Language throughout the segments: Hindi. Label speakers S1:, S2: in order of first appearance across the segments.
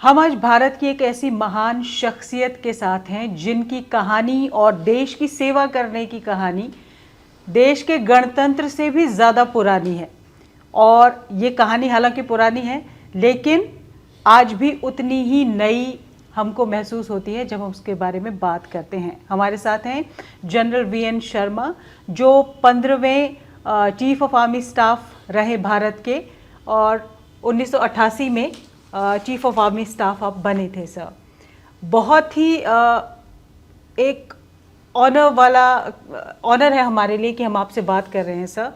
S1: हम आज भारत की एक ऐसी महान शख्सियत के साथ हैं जिनकी कहानी और देश की सेवा करने की कहानी देश के गणतंत्र से भी ज़्यादा पुरानी है। और ये कहानी हालांकि पुरानी है लेकिन आज भी उतनी ही नई हमको महसूस होती है जब हम उसके बारे में बात करते हैं। हमारे साथ हैं जनरल वीएन शर्मा, जो 15वें चीफ ऑफ आर्मी स्टाफ रहे भारत के, और 1988 में चीफ ऑफ आर्मी स्टाफ आप बने थे सर। बहुत ही एक ऑनर है हमारे लिए कि हम आपसे बात कर रहे हैं सर।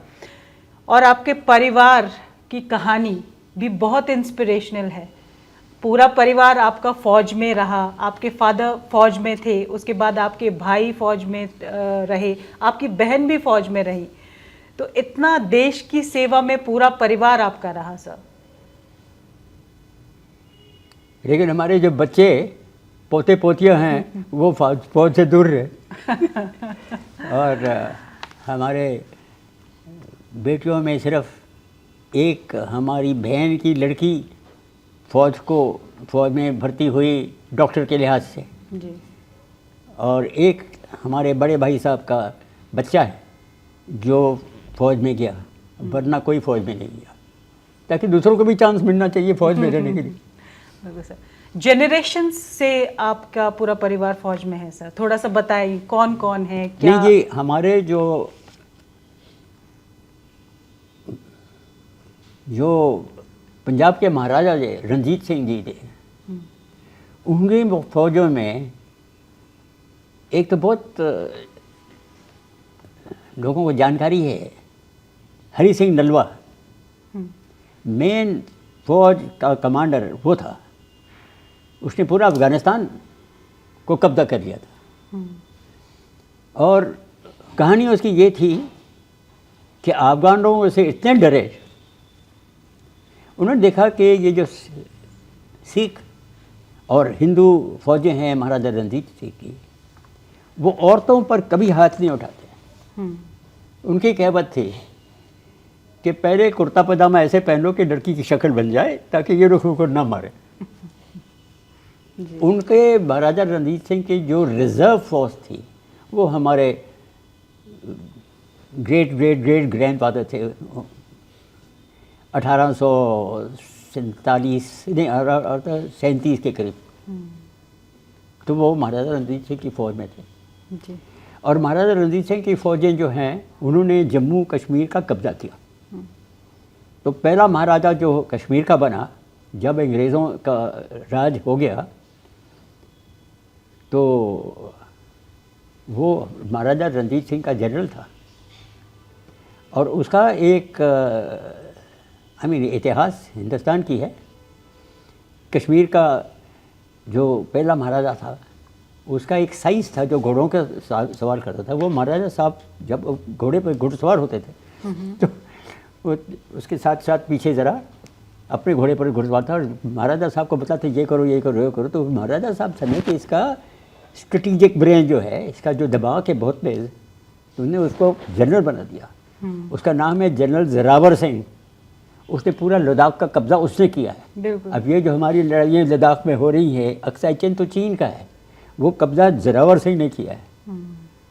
S1: और आपके परिवार की कहानी भी बहुत इंस्पिरेशनल है। पूरा परिवार आपका फ़ौज में रहा, आपके फादर फ़ौज में थे, उसके बाद आपके भाई फ़ौज में रहे, आपकी बहन भी फ़ौज में रही। तो इतना देश की सेवा में पूरा परिवार आपका रहा सर।
S2: लेकिन हमारे जो बच्चे पोते पोतियां हैं वो फौज से दूर रहे और हमारे बेटियों में सिर्फ एक हमारी बहन की लड़की फौज में भर्ती हुई डॉक्टर के लिहाज से
S1: जी।
S2: और एक हमारे बड़े भाई साहब का बच्चा है जो फौज में गया, वरना कोई फौज में नहीं गया, ताकि दूसरों को भी चांस मिलना चाहिए फौज में रहने के लिए।
S1: जनरेशन से आपका पूरा परिवार फौज में है सर, थोड़ा सा बताइए कौन कौन है क्या?
S2: नहीं जी, हमारे जो पंजाब के महाराजा जी रणजीत सिंह जी थे, उनकी फौजों में एक तो बहुत लोगों को जानकारी है, हरि सिंह नलवा मेन फौज का कमांडर वो था। उसने पूरा अफ़गानिस्तान को कब्जा कर लिया था। और कहानी उसकी ये थी कि अफ़गान लोगों से इतने डरे, उन्होंने देखा कि ये जो सिख और हिंदू फौजें हैं महाराजा रणजीत सिंह की, वो औरतों पर कभी हाथ नहीं उठाते। उनकी कहवत थी कि पहले कुर्ता पजामा ऐसे पहन लो कि लड़की की शक्ल बन जाए ताकि ये रुख को ना मारे। उनके महाराजा रणजीत सिंह की जो रिज़र्व फौज थी वो हमारे great great great grand father थे। 1837 के करीब तो वो महाराजा रणजीत सिंह की फ़ौज में थे
S1: जी।
S2: और महाराजा रणजीत सिंह की फ़ौजें जो हैं उन्होंने जम्मू कश्मीर का कब्ज़ा किया। तो पहला महाराजा जो कश्मीर का बना, जब अंग्रेज़ों का राज हो गया तो वो महाराजा रणजीत सिंह का जनरल था। और उसका एक इतिहास हिंदुस्तान की है। कश्मीर का जो पहला महाराजा था उसका एक साइज़ था जो घोड़ों का सवार करता था। वो महाराजा साहब जब घोड़े पर घुड़सवार होते थे तो वो उसके साथ साथ पीछे ज़रा अपने घोड़े पर घुड़सवार था और महाराजा साहब को बताते ये करो ये करो ये करो। तो महाराजा साहब समझे कि इसका स्ट्रेटिजिक ब्रेन जो है, इसका जो दिमाग है बहुत तेज़, तो उन्होंने उसको जनरल बना दिया। उसका नाम है जनरल जोरावर सिंह। उसने पूरा लद्दाख का कब्ज़ा उसने किया है। अब ये जो हमारी लड़ाइयाँ लद्दाख में हो रही हैं, अक्साई चिन तो चीन का है, वो कब्ज़ा जोरावर सिंह ने किया है।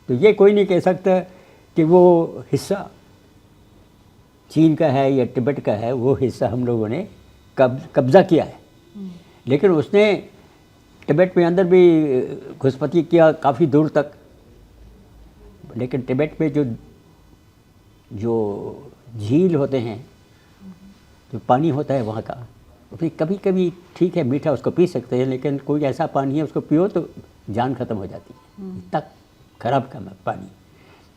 S2: तो ये कोई नहीं कह सकता कि वो हिस्सा चीन का है या तिब्बत का है, वो हिस्सा हम लोगों ने कब्ज़ा किया है। लेकिन उसने तिब्बत में अंदर भी घुसपैठी किया काफ़ी दूर तक। लेकिन तिब्बत में जो झील होते हैं, जो पानी होता है वहाँ का, उसमें कभी कभी ठीक है मीठा उसको पी सकते हैं, लेकिन कोई ऐसा पानी है उसको पियो तो जान ख़त्म हो जाती है। इतना ख़राब का पानी।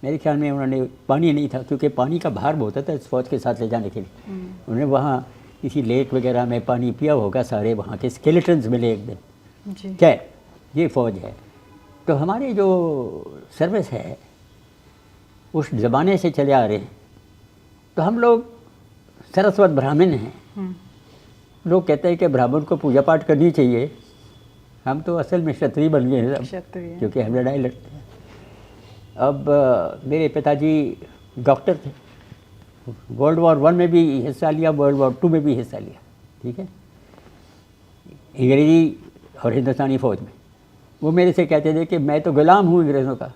S2: मेरे ख्याल में उन्होंने पानी नहीं था, क्योंकि पानी का भार बहुत था इस फौज के साथ ले जाने के लिए। उन्होंने वहाँ किसी लेक वगैरह में पानी पिया होगा, सारे वहाँ के स्केलेटन्स मिले एक दिन। खैर ये फ़ौज है। तो हमारे जो सर्विस है उस ज़माने से चले आ रहे हैं। तो हम लोग सरस्वत ब्राह्मण हैं। लोग कहते हैं कि ब्राह्मण को पूजा पाठ करनी चाहिए। हम तो असल में क्षत्रिय बन गए हैं सब, क्योंकि हम लड़ाई लड़ते हैं। अब मेरे पिताजी डॉक्टर थे, वर्ल्ड वॉर 1 में भी हिस्सा लिया, वर्ल्ड वॉर 2 में भी हिस्सा लिया, ठीक है। अंग्रेज़ी और हिंदुस्तानी फ़ौज में। वो मेरे से कहते थे कि मैं तो गुलाम हूँ अंग्रेज़ों का,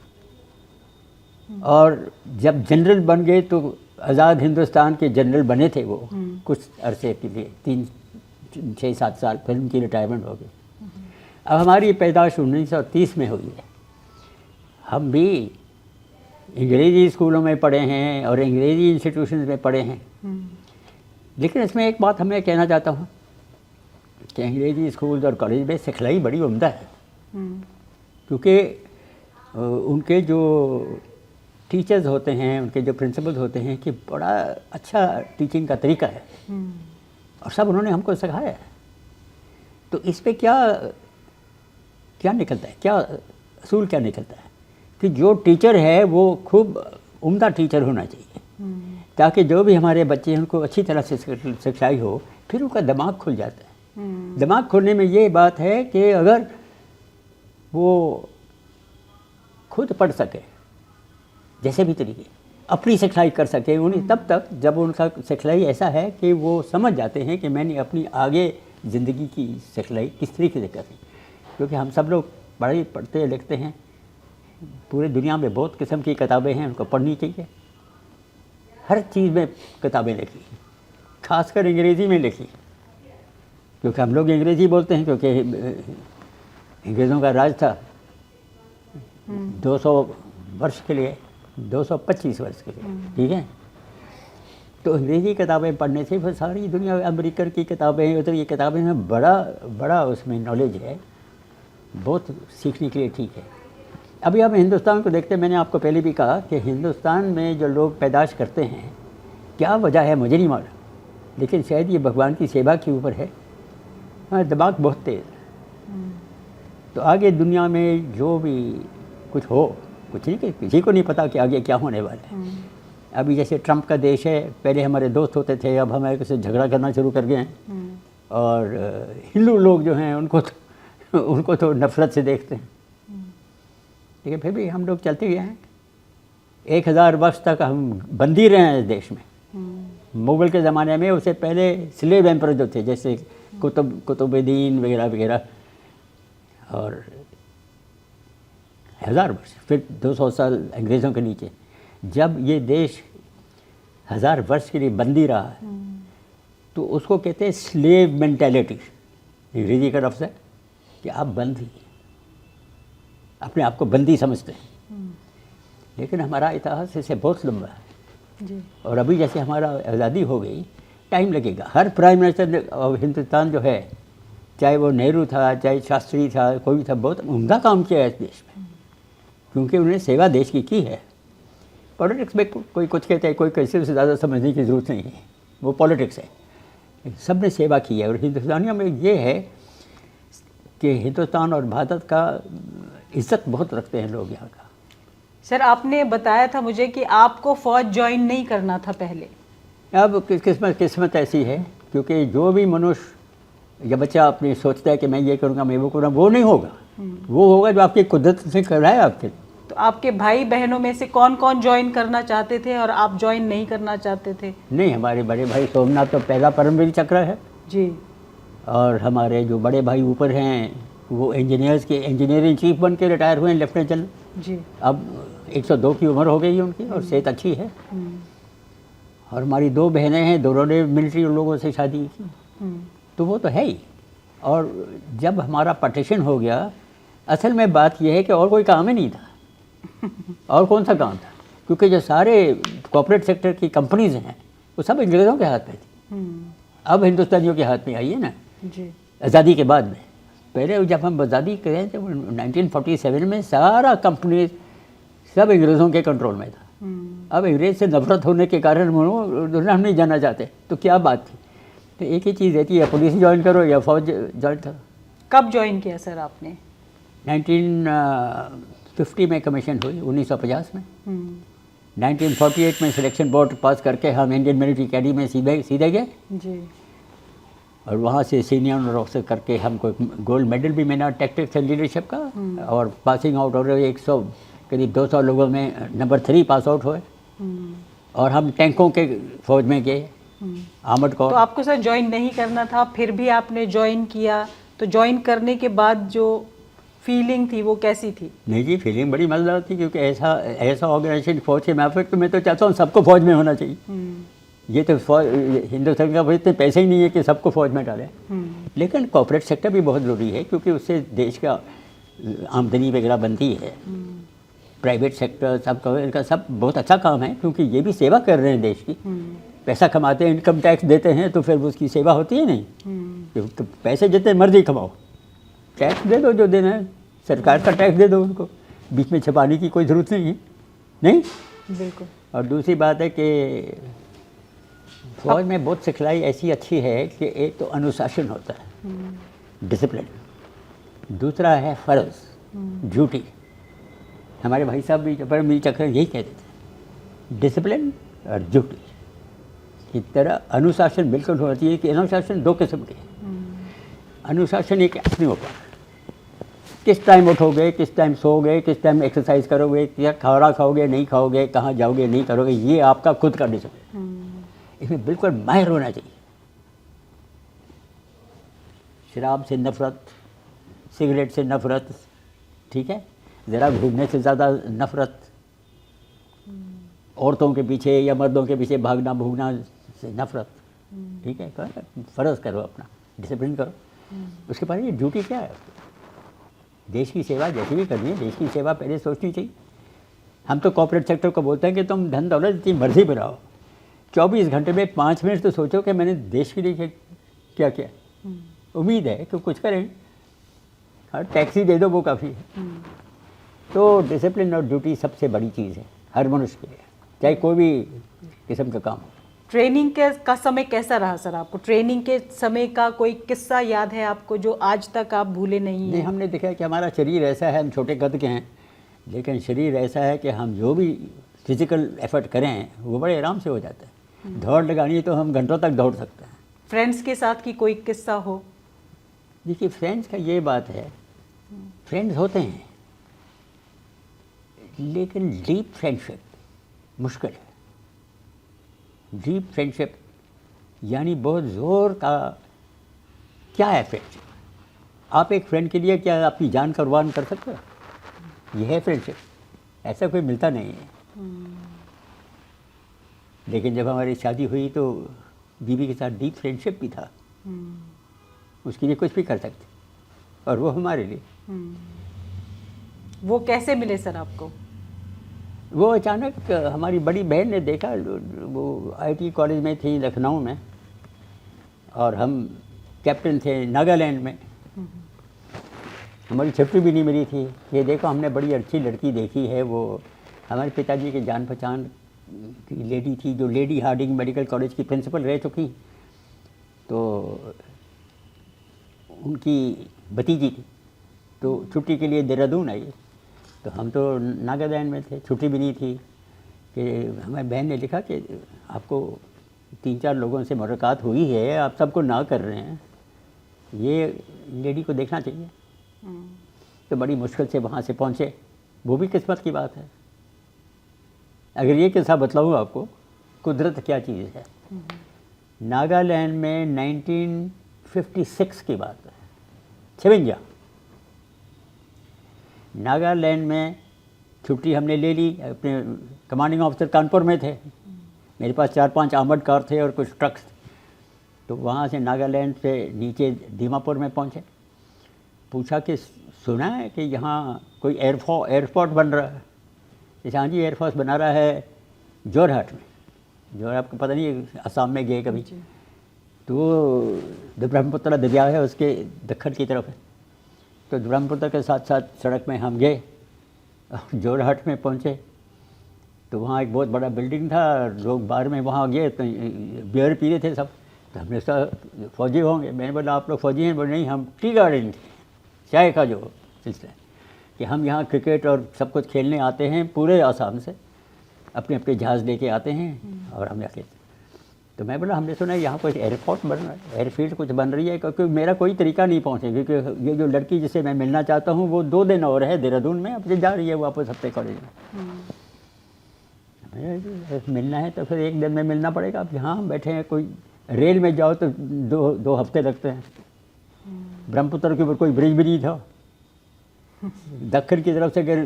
S2: और जब जनरल बन गए तो आज़ाद हिंदुस्तान के जनरल बने थे वो कुछ अरसे के लिए, 3-6-7 साल, फिर उनकी रिटायरमेंट हो गई। अब हमारी पैदाश 1930 में हुई है। हम भी अंग्रेज़ी स्कूलों में पढ़े हैं और अंग्रेज़ी इंस्टीट्यूशंस में पढ़े हैं, लेकिन इसमें एक बात हमें कहना चाहता हूँ कि अंग्रेज़ी स्कूल और कॉलेज में सिखलाई बड़ी उम्दा है, क्योंकि उनके जो टीचर्स होते हैं, उनके जो प्रिंसिपल्स होते हैं, कि बड़ा अच्छा टीचिंग का तरीका है और सब उन्होंने हमको सिखाया है। तो इस पे क्या क्या निकलता है, क्या असूल क्या निकलता है कि जो टीचर है वो खूब उम्दा टीचर होना चाहिए, ताकि जो भी हमारे बच्चे हैं उनको अच्छी तरह से सिखाई हो, फिर उनका दिमाग खुल जाता है। दिमाग खुलने में ये बात है कि अगर वो खुद पढ़ सके, जैसे भी तरीके अपनी सिखलाई कर सके, उन्हें तब तक जब उनका सिखलाई ऐसा है कि वो समझ जाते हैं कि मैंने अपनी आगे ज़िंदगी की सिखलाई किस तरीके से करी। क्योंकि हम सब लोग पढ़ते लिखते हैं, पूरी दुनिया में बहुत किस्म की किताबें हैं, उनको पढ़नी चाहिए। हर चीज़ में किताबें लिखी, खासकर अंग्रेज़ी में लिखी, क्योंकि हम लोग अंग्रेज़ी बोलते हैं, क्योंकि अंग्रेज़ों का राज था 200 वर्ष के लिए, 225 वर्ष के लिए, ठीक है। तो अंग्रेज़ी किताबें पढ़ने से फिर सारी दुनिया, अमेरिकन की किताबें, उधर ये किताबें में बड़ा उसमें नॉलेज है, बहुत सीखने के लिए ठीक है। अभी हम हिंदुस्तान को देखते हैं, मैंने आपको पहले भी कहा कि हिंदुस्तान में जो लोग पैदाश करते हैं, क्या वजह है मुझे नहीं मालूम, लेकिन शायद ये भगवान की सेवा के ऊपर है। हमारा दिमाग बहुत तेज़ है, तो आगे दुनिया में जो भी कुछ हो, कुछ नहीं, किसी को नहीं पता कि आगे क्या होने वाला है। अभी जैसे ट्रंप का देश है, पहले हमारे दोस्त होते थे, अब हमारे से झगड़ा करना शुरू कर गए हैं, और हिंदू लोग जो हैं उनको तो नफरत से देखते हैं, लेकिन फिर भी हम लोग चलते गए हैं। 1000 वर्ष तक हम बंदी रहे हैं इस देश में। मुग़ल के ज़माने में, उससे पहले स्लेव एम्पर जो थे, जैसे कुतुबुद्दीन वगैरह वगैरह, और 1000 वर्ष, फिर 200 साल अंग्रेज़ों के नीचे। जब ये देश 1000 वर्ष के लिए बंदी रहा है, तो उसको कहते हैं स्लेव मेंटालिटी, अंग्रेजी का लफ्ज़ है कि आप बंदी, अपने आप को बंदी समझते हैं। लेकिन हमारा इतिहास इससे बहुत लंबा है जी। और अभी जैसे हमारा आज़ादी हो गई, टाइम लगेगा। हर प्राइम मिनिस्टर ऑफ हिंदुस्तान जो है, चाहे वो नेहरू था, चाहे शास्त्री था, कोई भी था, बहुत उम्दा काम किया है इस देश में, क्योंकि उन्होंने सेवा देश की है। पॉलिटिक्स में कोई कुछ कहता है, कोई कैसे से ज़्यादा समझने की ज़रूरत नहीं है, वो पॉलिटिक्स है। सब ने सेवा की है, और हिंदुस्तानियों में ये है कि हिंदुस्तान और भारत का इज्जत बहुत रखते हैं लोग यहाँ का।
S1: सर, आपने बताया था मुझे कि आपको फ़ौज ज्वाइन नहीं करना था पहले।
S2: अब किस्मत ऐसी है, क्योंकि जो भी मनुष्य या बच्चा अपने सोचता है कि मैं ये करूँगा, मैं वो करूँगा, वो नहीं होगा। वो होगा जो आपकी कुदरत से कर रहा है आपके।
S1: तो आपके भाई बहनों में से कौन कौन ज्वाइन करना चाहते थे और आप ज्वाइन नहीं करना चाहते थे?
S2: नहीं, हमारे बड़े भाई सोमनाथ तो पहला परमवीर चक्र है
S1: जी,
S2: और हमारे जो बड़े भाई ऊपर हैं वो इंजीनियरिंग चीफ बन के रिटायर हुए हैं, लेफ्टिनेंट जनरल जी। अब 102 की उम्र हो गई है उनकी, और सेहत अच्छी है। और हमारी 2 बहनें हैं, दोनों ने मिलिट्री लोगों से शादी की, तो वो तो है ही। और जब हमारा पार्टीशन हो गया, असल में बात यह है कि और कोई काम ही नहीं था। और कौन सा काम था, क्योंकि जो सारे कॉर्पोरेट सेक्टर की कंपनीज हैं वो सब अंग्रेज़ों के हाथ में थी। अब हिंदुस्तानियों के हाथ में आई है ना जी, आज़ादी के बाद में। पहले जब हम आज़ादी करें तो 1947 में सारा कंपनी सब अंग्रेज़ों के कंट्रोल में था। अब अंग्रेज़ से नफरत होने के कारण हम नहीं जाना चाहते, तो क्या बात थी। तो एक ही चीज़ रहती है, या पुलिस ज्वाइन करो या फौज ज्वाइन करो।
S1: कब ज्वाइन किया सर आपने?
S2: 1950 में कमीशन हुई, 1950 में। 1948 में सिलेक्शन बोर्ड पास करके हम इंडियन मिलिट्री अकेडमी में सीधे गए जी, और वहाँ से सीनियर ऑफिसर करके हमको गोल्ड मेडल भी मिला टैक्टिक्स एंड लीडरशिप का, और पासिंग आउट हो रहे 100 करीब 200 लोगों में नंबर 3 पास आउट हुए, और हम टैंकों के फौज में गए आर्मर्ड कोर।
S1: तो आपको सर ज्वाइन नहीं करना था, फिर भी आपने ज्वाइन किया, तो ज्वाइन करने के बाद जो फीलिंग थी वो कैसी थी?
S2: नहीं जी, फीलिंग बड़ी मज़ेदार थी, क्योंकि ऐसा ऐसा ऑर्गेनाइजेशन फौज के माफिक, तो मैं तो चाहता हूँ सबको फौज में होना चाहिए। ये तो हिंदुस्तान का इतने पैसे ही नहीं है कि सबको फौज में डालें। लेकिन कॉर्पोरेट सेक्टर भी बहुत ज़रूरी है, क्योंकि उससे देश का आमदनी वगैरह बनती है। प्राइवेट सेक्टर सबका, इनका सब बहुत अच्छा काम है, क्योंकि ये भी सेवा कर रहे हैं देश की। पैसा कमाते हैं, इनकम टैक्स देते हैं, तो फिर उसकी सेवा होती है नहीं। तो पैसे जितने मर्जी कमाओ, टैक्स दे दो जो देना है, सरकार का टैक्स दे दो उनको, बीच में छुपाने की कोई ज़रूरत नहीं है। नहीं,
S1: बिल्कुल।
S2: और दूसरी बात है कि फौज में बहुत सिखलाई ऐसी अच्छी है कि एक तो अनुशासन होता है, डिसिप्लिन। दूसरा है फ़र्ज़, ड्यूटी। हमारे भाई साहब भी परमवीर चक्र यही कहते थे, डिसिप्लिन और ड्यूटी की तरह अनुशासन बिल्कुल होना चाहिए। कि अनुशासन दो किस्म के हैं। अनुशासन एक अपने ऊपर, किस टाइम उठोगे, किस टाइम सोओगे, किस टाइम एक्सरसाइज करोगे, क्या खाना खाओगे नहीं खाओगे, कहाँ जाओगे नहीं करोगे, ये आपका खुद का डिसिप्लिन। इसमें बिल्कुल माहिर होना चाहिए। शराब से नफ़रत, सिगरेट से नफ़रत, ठीक है, ज़रा घूमने से ज़्यादा नफ़रत, औरतों के पीछे या मर्दों के पीछे भागना भूगना से नफ़रत, ठीक है। फ़र्ज़ करो अपना, डिसिप्लिन करो। उसके बाद ये ड्यूटी क्या है, देश की सेवा जैसी भी करनी है, देश की सेवा पहले सोचनी चाहिए। हम तो कॉर्पोरेट सेक्टर को बोलते हैं कि तुम धन दौलत जितनी मर्जी बनाओ, 24 घंटे में 5 मिनट तो सोचो कि मैंने देश के लिए क्या किया। उम्मीद है कि कुछ करें, हाँ, टैक्सी दे दो वो काफ़ी है। तो डिसिप्लिन और ड्यूटी सबसे बड़ी चीज़ है हर मनुष्य के लिए, चाहे कोई भी किस्म का काम हो।
S1: ट्रेनिंग का समय कैसा रहा सर आपको? ट्रेनिंग के समय का कोई किस्सा याद है आपको जो आज तक आप भूले नहीं
S2: नहीं,
S1: हैं?
S2: हमने देखा कि हमारा शरीर ऐसा है, हम छोटे कद के हैं, लेकिन शरीर ऐसा है कि हम जो भी फिज़िकल एफर्ट करें वो बड़े आराम से हो जाता है। दौड़ लगानी है तो हम घंटों तक दौड़ सकते हैं।
S1: फ्रेंड्स के साथ की कोई किस्सा हो?
S2: देखिए, फ्रेंड्स का ये बात है, फ्रेंड्स होते हैं, लेकिन डीप फ्रेंडशिप मुश्किल है। डीप फ्रेंडशिप यानी बहुत ज़ोर का क्या है फ्रेंडशिप? आप एक फ्रेंड के लिए क्या अपनी जान का कुर्बान कर सकते हो? यह है फ्रेंडशिप, ऐसा कोई मिलता नहीं है। लेकिन जब हमारी शादी हुई तो बीवी के साथ डीप फ्रेंडशिप भी था। उसके लिए कुछ भी कर सकते, और वो हमारे लिए।
S1: वो कैसे मिले सर आपको?
S2: वो अचानक हमारी बड़ी बहन ने देखा, वो आईटी कॉलेज में थी लखनऊ में, और हम कैप्टन थे नागालैंड में। हमारी छुट्टी भी नहीं मिली थी। ये देखो, हमने बड़ी अच्छी लड़की देखी है, वो हमारे पिताजी के जान पहचान की लेडी थी, जो लेडी हार्डिंग मेडिकल कॉलेज की प्रिंसिपल रह चुकी। तो उनकी भतीजी थी, तो छुट्टी के लिए देहरादून आई। तो हम तो नागालैंड में थे, छुट्टी भी नहीं थी। कि हमारी बहन ने लिखा कि आपको 3-4 लोगों से मुलाकात हुई है, आप सबको ना कर रहे हैं, ये लेडी को देखना चाहिए। तो बड़ी मुश्किल से वहाँ से पहुँचे। वो भी किस्मत की बात है। अगर ये किस्सा बतलाऊँ आपको, कुदरत क्या चीज़ है। नागालैंड में 1956 की बात है, 56। नागालैंड में छुट्टी हमने ले ली। अपने कमांडिंग ऑफिसर कानपुर में थे, मेरे पास 4-5 आर्मर्ड कार थे और कुछ ट्रक्स। तो वहाँ से नागालैंड से नीचे दीमापुर में पहुँचे। पूछा कि सुना है कि यहाँ कोई एयरपोर्ट बन रहा है? जैसे हाँ जी, एयरफोर्स बना रहा है जोरहाट में। जोरहाट आपको पता नहीं, असम में गए कभी? तो वो ब्रह्मपुत्र दरिया है, उसके दक्षिण की तरफ है। तो ब्रह्मपुत्र के साथ साथ सड़क में हम गए, जोरहाट में पहुँचे। तो वहाँ एक बहुत बड़ा बिल्डिंग था, लोग बाहर में वहाँ गए तो बियर पी रहे थे सब। तो हमने सोचा फ़ौजी होंगे। मैंने बोला आप लोग फ़ौजी हैं? बोले नहीं, हम टी गार्डन थे, चाय का जो सिलसिला है कि हम यहाँ क्रिकेट और सब कुछ खेलने आते हैं, पूरे आसाम से अपने अपने जहाज़ लेके आते हैं और हम जाके। तो मैं बोला हमने सुना है यहाँ कोई एयरपोर्ट बन रहा है, एयरफील्ड कुछ बन रही है, क्योंकि मेरा कोई तरीका नहीं पहुँचे, क्योंकि ये जो लड़की जिससे मैं मिलना चाहता हूँ वो 2 दिन और है देहरादून में, अब जा रही है वापस अपने कॉलेज में। मिलना है तो फिर 1 दिन में मिलना पड़ेगा। अब यहाँ हम बैठे हैं, कोई रेल में जाओ तो 2 हफ्ते लगते हैं। ब्रह्मपुत्र के ऊपर कोई ब्रिज भी नहीं था। दक्षिण की तरफ से अगर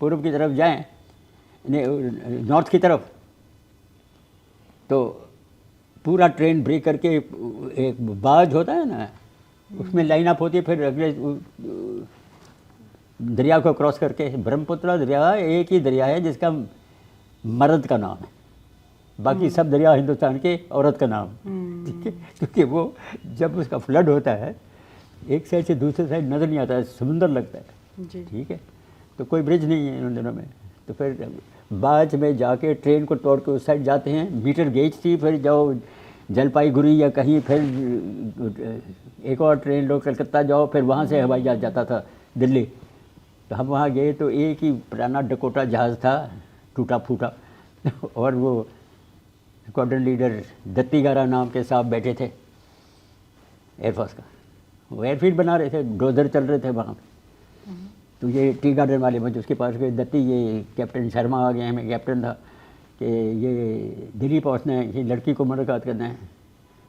S2: पूर्व की तरफ जाएं, नॉर्थ की तरफ, तो पूरा ट्रेन ब्रेक करके एक बाज होता है ना, उसमें लाइन अप होती है, फिर अगले दरिया को क्रॉस करके। ब्रह्मपुत्र दरिया एक ही दरिया है जिसका मर्द का नाम है, बाकी सब दरिया हिंदुस्तान के औरत का नाम, ठीक है। क्योंकि वो जब उसका फ्लड होता है एक साइड से दूसरे साइड नज़र नहीं आता है, समुंदर लगता है, ठीक है। तो कोई ब्रिज नहीं है उन दिनों में, तो फिर बाज में जाके ट्रेन को तोड़ के उस साइड जाते हैं। मीटर गेज थी, फिर जाओ जलपाईगुड़ी या कहीं, फिर एक और ट्रेन लो कलकत्ता जाओ, फिर वहाँ से हवाई जहाज जाता था दिल्ली। तो हम वहाँ गए तो एक ही पुराना डकोटा जहाज़ था, टूटा फूटा, और वो स्क्वाड्रन लीडर दत्तीगारा नाम के साहब बैठे थे एयरफोर्स का, वो एयरफील्ड बना रहे थे, डोजर चल रहे थे वहाँ। तो ये टी गार्डन वाले मुझे उसके पास गए, दत्ती ये कैप्टन शर्मा आ गए हैं, मैं कैप्टन था, कि ये दिल्ली पहुँचना है, ये लड़की को मुलाकात करना है।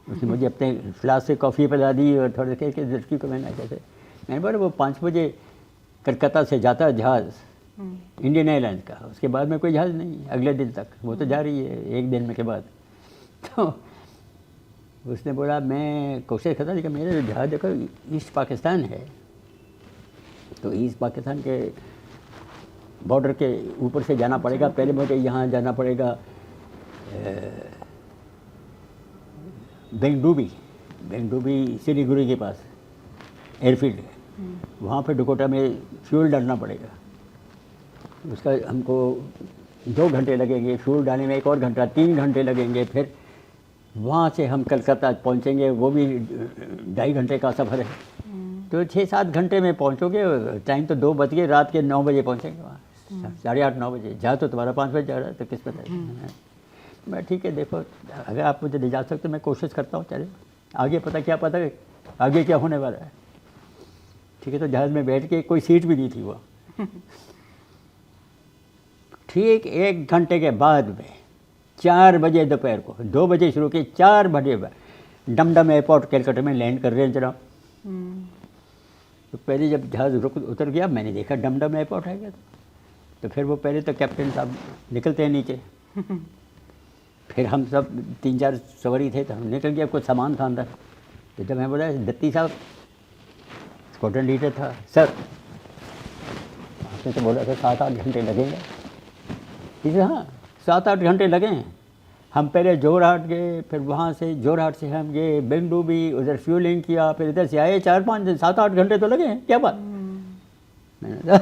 S2: उसने मुझे अपने फ्लास से कॉफ़ी पिला दी और थोड़े कह के लड़की को मैंने कैसे, मैंने बोला वो 5 बजे कलकत्ता से जाता है जहाज़ इंडियन एयरलाइंस का, उसके बाद में कोई जहाज़ नहीं अगले दिन तक, वो तो जा रही है एक दिन में के बाद। तो उसने बोला, मैं कोशिश करता लेकिन मेरे जहाज़ देखो ईस्ट पाकिस्तान है, तो ईस्ट पाकिस्तान के बॉर्डर के ऊपर से जाना पड़ेगा, पहले मुझे यहाँ जाना पड़ेगा बेंगडूबी सिलीगुड़ी के पास एयरफील्ड है, वहाँ पे डकोटा में फ्यूल डालना पड़ेगा। उसका हमको 2 घंटे लगेंगे, फ्यूल डालने में 1 और घंटा, 3 घंटे लगेंगे। फिर वहाँ से हम कलकत्ता पहुँचेंगे, वो भी 2.5 घंटे का सफ़र है। तो 6-7 घंटे में पहुँचोगे, टाइम तो 2 बज गए, रात के 9 बजे पहुँचेंगे वहाँ, 8:30-9 बजे। जा तो तुम्हारा 5 बजे जा रहा है, तो किस पता है। मैं ठीक है, देखो अगर आप मुझे ले जा सकते मैं कोशिश करता हूँ, चले आगे पता क्या पता आगे क्या होने वाला है, ठीक है। तो जहाज़ में बैठ के कोई सीट भी नहीं थी वो। ठीक 1 घंटे के बाद में 4 बजे दोपहर को, 2 बजे शुरू किए, 4 बजे डमडम एयरपोर्ट कलकत्ता में लैंड कर रहे हैं जनाब। तो पहले जब जहाज़ उतर गया, मैंने देखा डमडम एयरपोर्ट है क्या, तो फिर वो पहले तो कैप्टन साहब निकलते हैं नीचे, फिर हम सब 3-4 सवारी थे, तो हम निकल गया, कुछ सामान था अंदर। तो जब मैं बोला, दत्ती साहब स्क्वाड्रन लीडर था, सर आपने तो बोला था 7-8 घंटे लगेंगे। इसे हाँ 7-8 घंटे लगे हैं। हम पहले जोरहाट गए, फिर वहाँ से जोरहाट से हम गए बेंगडूबी, उधर फ्यूलिंग किया, फिर इधर से आए, 4-5 दिन, 7-8 घंटे तो लगे हैं, क्या बात। मैंने कहा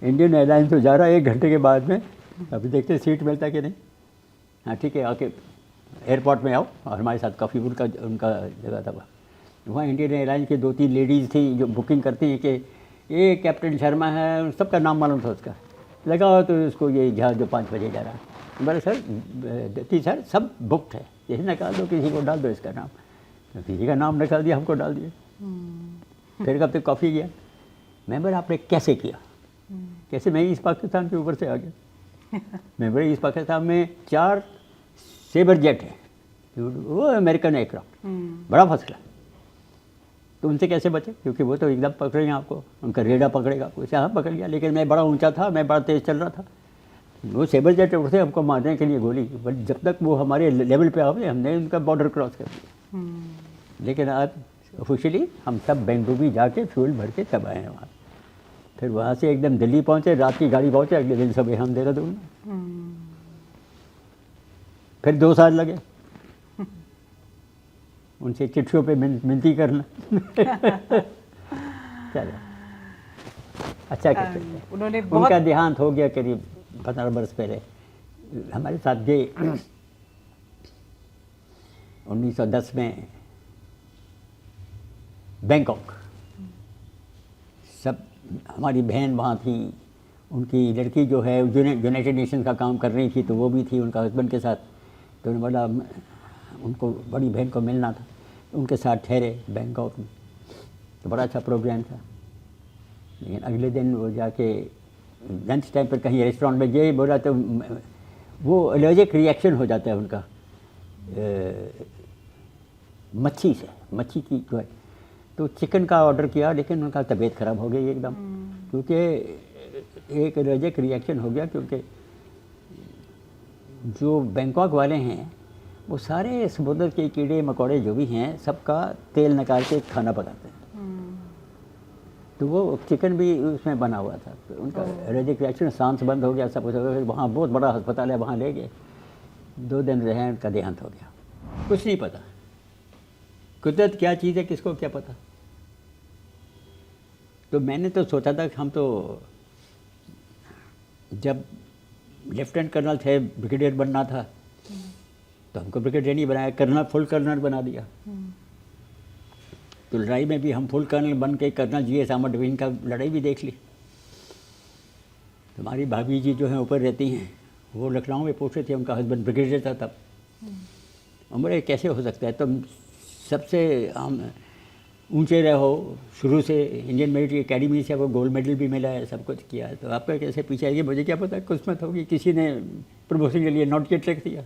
S2: इंडियन एयरलाइंस तो जा रहा है 1 घंटे के बाद में, अभी देखते सीट मिलता कि नहीं। हाँ ठीक है, आके एयरपोर्ट में आओ, और हमारे साथ काफ़ी उनका जगह था वहाँ। इंडियन एयरलाइंस की 2-3 लेडीज़ थी जो बुकिंग करती हैं, कि ये कैप्टन शर्मा है, सबका नाम मालूम था उसका, लगा तो उसको ये जहाज़ जो 5 बजे जा रहा है। बोले सर दत्ती सर सब बुकड है, यही निकाल दो, किसी को डाल दो इसका नाम। तो किसी का नाम निकाल दिया, हमको डाल दिया। फिर कब तक कॉफ़ी किया, मैं बोला आपने कैसे किया, कैसे। मैं ईस्ट पाकिस्तान के ऊपर से आ गया। मैं बोला ईस्ट पाकिस्तान में 4 सेबर जेट है, वो अमेरिकन एयरक्राफ्ट, बड़ा फर्स्ट क्लास। तो उनसे कैसे बचे, क्योंकि वो तो एकदम पकड़ेंगे आपको, उनका रेडा पकड़ेगा। उसे हाँ पकड़ गया, लेकिन मैं बड़ा ऊंचा था, मैं बड़ा तेज़ चल रहा था। वो सेबर जेट उठे हमको मारने के लिए गोली, बट जब तक वो हमारे लेवल पे आए हमने उनका बॉर्डर क्रॉस कर दिया। लेकिन आज ऑफिशियली हम सब बेंगडूबी जाके फ्यूल भर के तब आए हैं वहाँ। फिर वहाँ से एकदम दिल्ली पहुँचे, रात की गाड़ी पहुँचे, अगले दिन सुबह हम देहरादून में। फिर 2 साल लगे उनसे चिट्ठियों पे मिनती करना। चलो अच्छा करते हैं।
S1: उन्होंने
S2: उनका देहांत हो गया करीब 15 वर्ष पहले। हमारे साथ गए 1910 में बैंकॉक। सब हमारी बहन वहाँ थी, उनकी लड़की जो है यूनाइटेड नेशन का काम कर रही थी, तो वो भी थी उनका हस्बैंड के साथ। तो उन्होंने बोला उनको बड़ी बहन को मिलना था, उनके साथ ठहरे बैंकॉक में। तो बड़ा अच्छा प्रोग्राम था। लेकिन अगले दिन वो जाके लंच टाइम पर कहीं रेस्टोरेंट में गए, बोला तो वो एलर्जिक रिएक्शन हो जाता है उनका मच्छी से, मच्छी की जो है। तो चिकन का ऑर्डर किया, लेकिन उनका तबीयत ख़राब हो गई एकदम, क्योंकि एक एलर्जिक रिएक्शन हो गया। क्योंकि जो बैंकॉक वाले हैं वो सारे समुद्र के कीड़े मकोड़े जो भी हैं सबका तेल निकाल के खाना पकाते हैं। तो वो चिकन भी उसमें बना हुआ था, तो उनका एलर्जिक रिएक्शन, सांस बंद हो गया, सब कुछ हो गया। वहाँ बहुत बड़ा अस्पताल है, वहाँ ले गए, 2 दिन रहे, उनका देहांत हो गया। कुछ नहीं पता कुदरत क्या चीज़ है, किसको क्या पता। तो मैंने तो सोचा था कि हम तो जब लेफ्टिनेंट कर्नल थे, ब्रिगेडियर बनना था, तो हमको ब्रिगेडियर नहीं बनाया, कर्नल, फुल कर्नल बना दिया। तो लड़ाई में भी हम फुल कर्नल बन के कर्नल GS आर्मर्ड डिवीजन का लड़ाई भी देख ली। तुम्हारी भाभी जी जो हैं ऊपर रहती हैं, वो लखनऊ में पोस्टेड थे, उनका हस्बैंड ब्रिगेडियर था तब। बोले कैसे हो सकता है, तुम सबसे हम ऊंचे रहे हो शुरू से, इंडियन मिलिट्री एकेडमी से आपको गोल्ड मेडल भी मिला है, सब कुछ किया है, तो आपका कैसे पीछे आएगी। मुझे क्या पता, किस्मत होगी, किसी ने प्रमोशन के लिए नॉट गेट लिख दिया।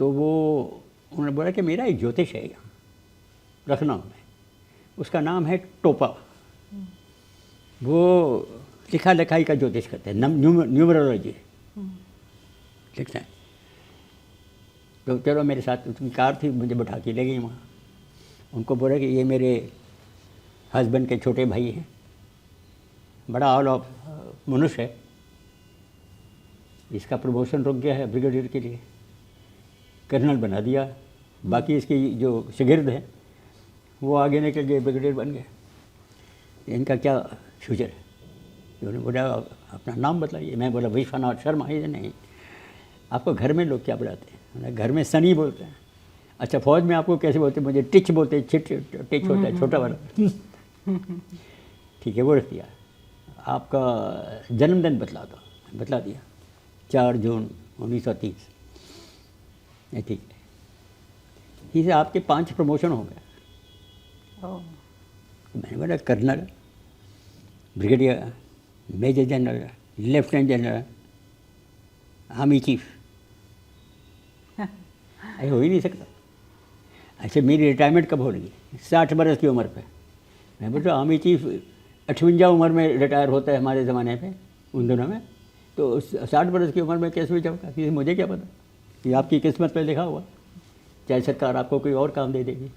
S2: तो वो उन्होंने बोला कि मेरा एक ज्योतिष है यहाँ लखनऊ में, उसका नाम है टोपा। वो लिखा लिखाई का ज्योतिष करते हैं, न्यूमरोलॉजी लिखते हैं। तो चलो मेरे साथ उनकी कार थी, मुझे बैठा के ले गई वहाँ। उनको बोला कि ये मेरे हस्बैंड के छोटे भाई हैं, बड़ा ऑल ऑफ मनुष्य है, इसका प्रमोशन रुक गया है ब्रिगेडियर के लिए, कर्नल बना दिया। बाकी इसके जो शागिर्द हैं वो आगे निकल गए, ब्रिगेडियर बन गए। इनका क्या फ्यूचर है। उन्होंने बोला अपना नाम बताइए। मैं बोला विश्वनाथ शर्मा। ये नहीं, आपको घर में लोग क्या बुलाते हैं? घर में सनी बोलते हैं। अच्छा, फौज में आपको कैसे बोलते हैं? मुझे टिच बोलते हैं, टिच होता है छोटा वाला। ठीक है, वो रख दिया। आपका जन्मदिन बतला दिया, 4 जून 1930। ठीक है, इसे आपके 5 प्रमोशन हो गए। मैंने बोला colonel, brigadier, major general, lieutenant general, army chief. ऐसे हो ही नहीं सकता। अच्छा, मेरी रिटायरमेंट कब होगी? 60 बरस की उम्र पे। मैं बोलता आर्मी चीफ 58 उम्र में रिटायर होता है हमारे ज़माने पे, उन दिनों में। तो 60 बरस की उम्र में कैसे हो जाऊँगा? क्योंकि मुझे क्या पता, ये आपकी किस्मत पे लिखा हुआ, चाहे सरकार आपको कोई और काम दे देगी।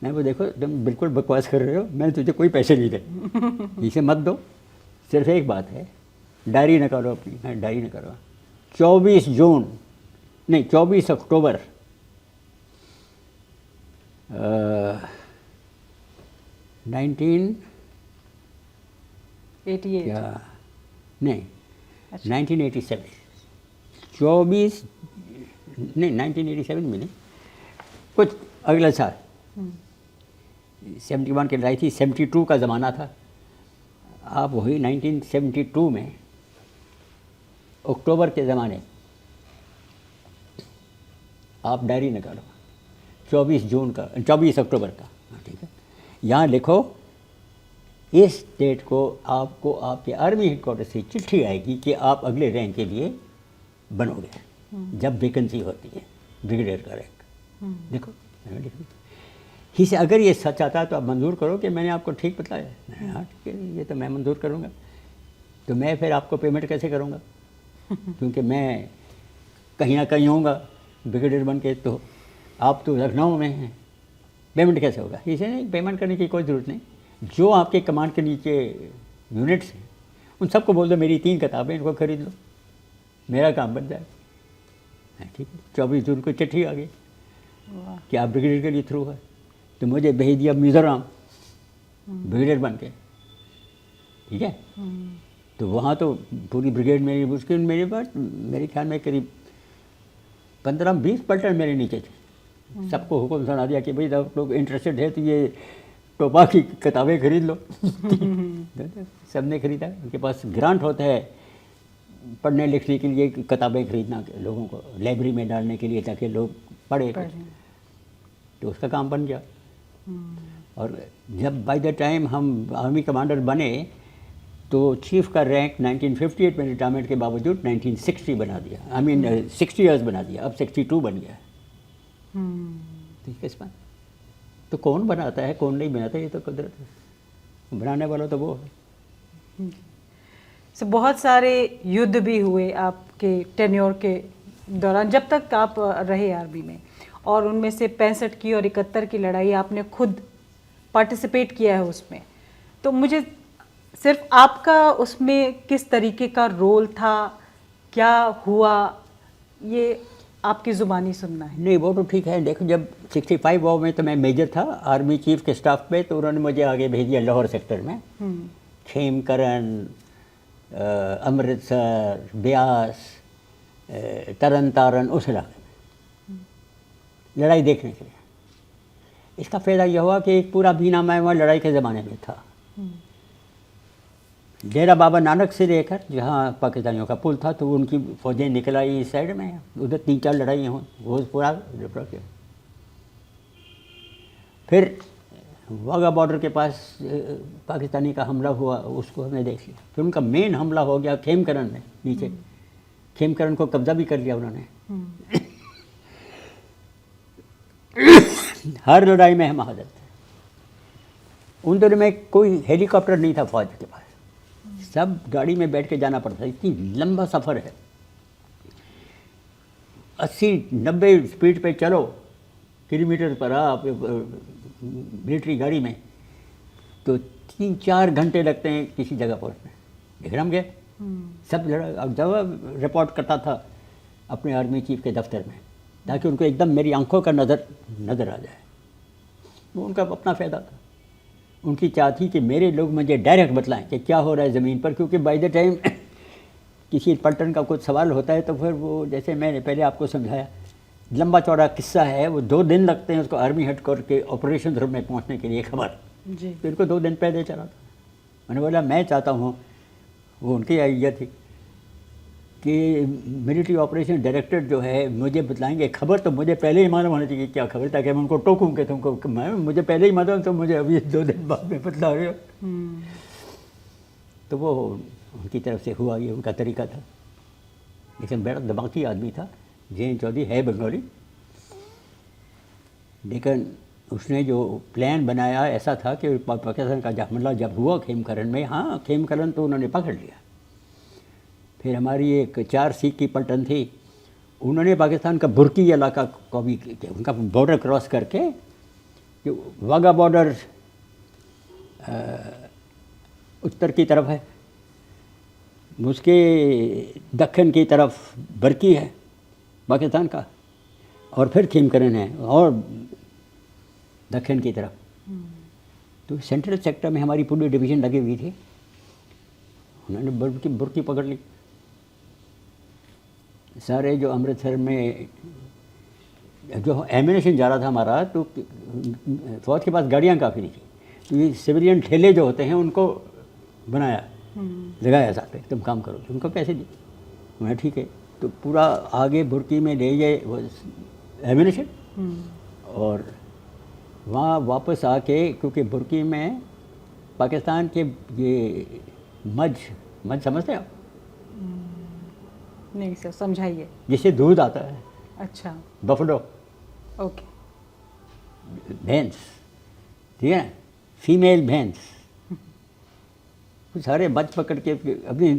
S2: मैं वो देखो, तुम बिल्कुल बकवास कर रहे हो, मैंने तुझे कोई पैसे नहीं दे, इसे मत दो। सिर्फ एक बात है, डायरी न करो अपनी। मैं डायरी न करो। 24 अक्टूबर 1987। 1987 में नहीं, कुछ अगला साल 71 की लड़ाई थी, 72 का ज़माना था। आप वही 1972 में अक्टूबर के ज़माने आप डायरी निकालो, 24 अक्टूबर का। ठीक है, यहाँ लिखो, इस डेट को आपको आपके आर्मी हेडक्वार्टर से चिट्ठी आएगी कि आप अगले रैंक के लिए बनोगे, जब वैकेंसी होती है ब्रिगेडियर का रैंक। देखो, मैंने लिख दिया। इसे अगर ये सच आता है तो आप मंजूर करो कि मैंने आपको ठीक बताया। हाँ ठीक है, ये तो मैं मंजूर करूँगा। तो मैं फिर आपको पेमेंट कैसे करूँगा? क्योंकि मैं कहीं ना कहीं होऊंगा ब्रिगेडियर बन के, तो आप तो लखनऊ में हैं, पेमेंट कैसे होगा? इसे नहीं, पेमेंट करने की कोई ज़रूरत नहीं। जो आपके कमांड के नीचे यूनिट्स हैं उन सबको बोल दो मेरी 3 किताबें, इनको खरीद लो, मेरा काम बन जाए। ठीक है, 24 जून को चिट्ठी आ गई कि आप ब्रिगेडियर के लिए थ्रू है। तो मुझे भेज दिया मिज़ोरम ब्रिगेडियर बन के। ठीक है, तो वहाँ तो पूरी ब्रिगेड मेरी मुश्किल, मेरे पास मेरे ख्याल में करीब 15-20 पलटन मेरे नीचे थे। सबको हुक्म सुना दिया कि भाई आप लोग इंटरेस्टेड है तो ये टोपा की किताबें खरीद लो। सब ने खरीदा। उनके पास ग्रांट होता है पढ़ने लिखने के लिए, किताबें खरीदना लोगों को लाइब्रेरी में डालने के लिए, ताकि लोग पढ़े। तो उसका काम बन गया। और जब बाय द टाइम हम आर्मी कमांडर बने तो चीफ का रैंक 1958 में रिटायरमेंट के बावजूद 1960 बना दिया। 60 ईयर्स बना दिया। अब 62 बन गया। तो किस्मत। तो कौन बनाता है कौन नहीं बनाता ये तो कुदरत है, बनाने वाला तो वो है।
S1: से बहुत सारे युद्ध भी हुए आपके टेन्योर के दौरान जब तक आप रहे आर्मी में, और उनमें से 65 की और 71 की लड़ाई आपने खुद पार्टिसिपेट किया है उसमें। तो मुझे सिर्फ आपका उसमें किस तरीके का रोल था, क्या हुआ, ये आपकी ज़ुबानी सुनना है।
S2: नहीं वो तो ठीक है। देखो जब 65 वॉर में तो मैं मेजर था आर्मी चीफ के स्टाफ पे, तो उन्होंने मुझे आगे भेज दिया लाहौर सेक्टर में। खेमकरन, अमृतसर, ब्यास, तरन तारन, उस इलाके में लड़ाई देखने के लिए। इसका फ़ायदा यह हुआ कि एक पूरा बीना मैं वहाँ लड़ाई के ज़माने में था। डेरा बाबा नानक से लेकर जहाँ पाकिस्तानियों का पुल था, तो उनकी फौजें निकल आई इस साइड में, उधर 3-4 लड़ाई हुई, वो पूरा रिपोर्ट किया। फिर वाघा बॉर्डर के पास पाकिस्तानी का हमला हुआ, उसको हमने देख लिया। फिर उनका मेन हमला हो गया खेमकरन में, नीचे खेमकरन को कब्जा भी कर लिया उन्होंने। हर लड़ाई में हम हाजिर थे। उन दिनों में कोई हेलीकॉप्टर नहीं था फौज के पास, सब गाड़ी में बैठ के जाना पड़ता। इतनी लंबा सफ़र है, 80-90 स्पीड पे चलो किलोमीटर पर आप मिलिट्री गाड़ी में, तो 3-4 घंटे लगते हैं किसी जगह पहुंचने। लेकिन हम गए सब लड़ा। जब रिपोर्ट करता था अपने आर्मी चीफ के दफ्तर में, ताकि उनको एकदम मेरी आंखों का नज़र आ जाए। वो उनका अपना फ़ायदा था। उनकी चाह थी कि मेरे लोग मुझे डायरेक्ट बतलाएं कि क्या हो रहा है ज़मीन पर, क्योंकि बाय द टाइम किसी पलटन का कुछ सवाल होता है तो फिर वो, जैसे मैंने पहले आपको समझाया, लंबा चौड़ा किस्सा है। वो 2 दिन लगते हैं उसको आर्मी हेडक्वार्टर के ऑपरेशन रूम में पहुंचने के लिए खबर। तो इनको 2 दिन पहले चला था। मैंने बोला मैं चाहता हूँ, वो उनकी आइडिया थी कि मिलिट्री ऑपरेशन डायरेक्टर जो है मुझे बतलाएंगे खबर, तो मुझे पहले ही मालूम होना चाहिए क्या खबर, ताकि मैं उनको टोकूँ कि तुमको मुझे पहले ही मालूम, तो मुझे अभी 2 दिन बाद में बतला रहे हो। तो वो उनकी तरफ से हुआ, ये उनका तरीका था। लेकिन बड़ा दिमागी आदमी था। जैन चौधरी है बंगाली, लेकिन उसने जो प्लान बनाया ऐसा था कि पाकिस्तान का हमला जब हुआ खेमकरन में, हाँ खेमकरन तो उन्होंने पकड़ लिया। फिर हमारी एक 4 सीख की पलटन थी, उन्होंने पाकिस्तान का बुर्की इलाका को भी, उनका बॉर्डर क्रॉस करके, जो वाघा बॉर्डर उत्तर की तरफ है, उसके दक्षिण की तरफ बर्की है पाकिस्तान का, और फिर खेमकरन है और दक्षिण की तरफ। तो सेंट्रल सेक्टर में हमारी पूरी डिवीज़न लगी हुई थी। उन्होंने बुर्की पकड़ ली। सारे जो अमृतसर में जो एम्यूनेशन जा रहा था हमारा, तो फौज के पास गाड़ियाँ काफ़ी नहीं थी, तो ये सिविलियन ठेले जो होते हैं उनको बनाया, लगाया साथ में, तुम काम करो, उनको पैसे दिए। मैं ठीक है। तो पूरा आगे बुर्की में ले गए वो एम्यूनेशन, और वहाँ वापस आके, क्योंकि बुर्की में पाकिस्तान के ये मज समझते हैं आप?
S1: नहीं सर, समझाइए।
S2: जिससे दूध आता है।
S1: अच्छा।
S2: बफलो।
S1: ओके।
S2: भैंस, ठीक है, फीमेल भैंस, सारे बच पकड़ के, अभी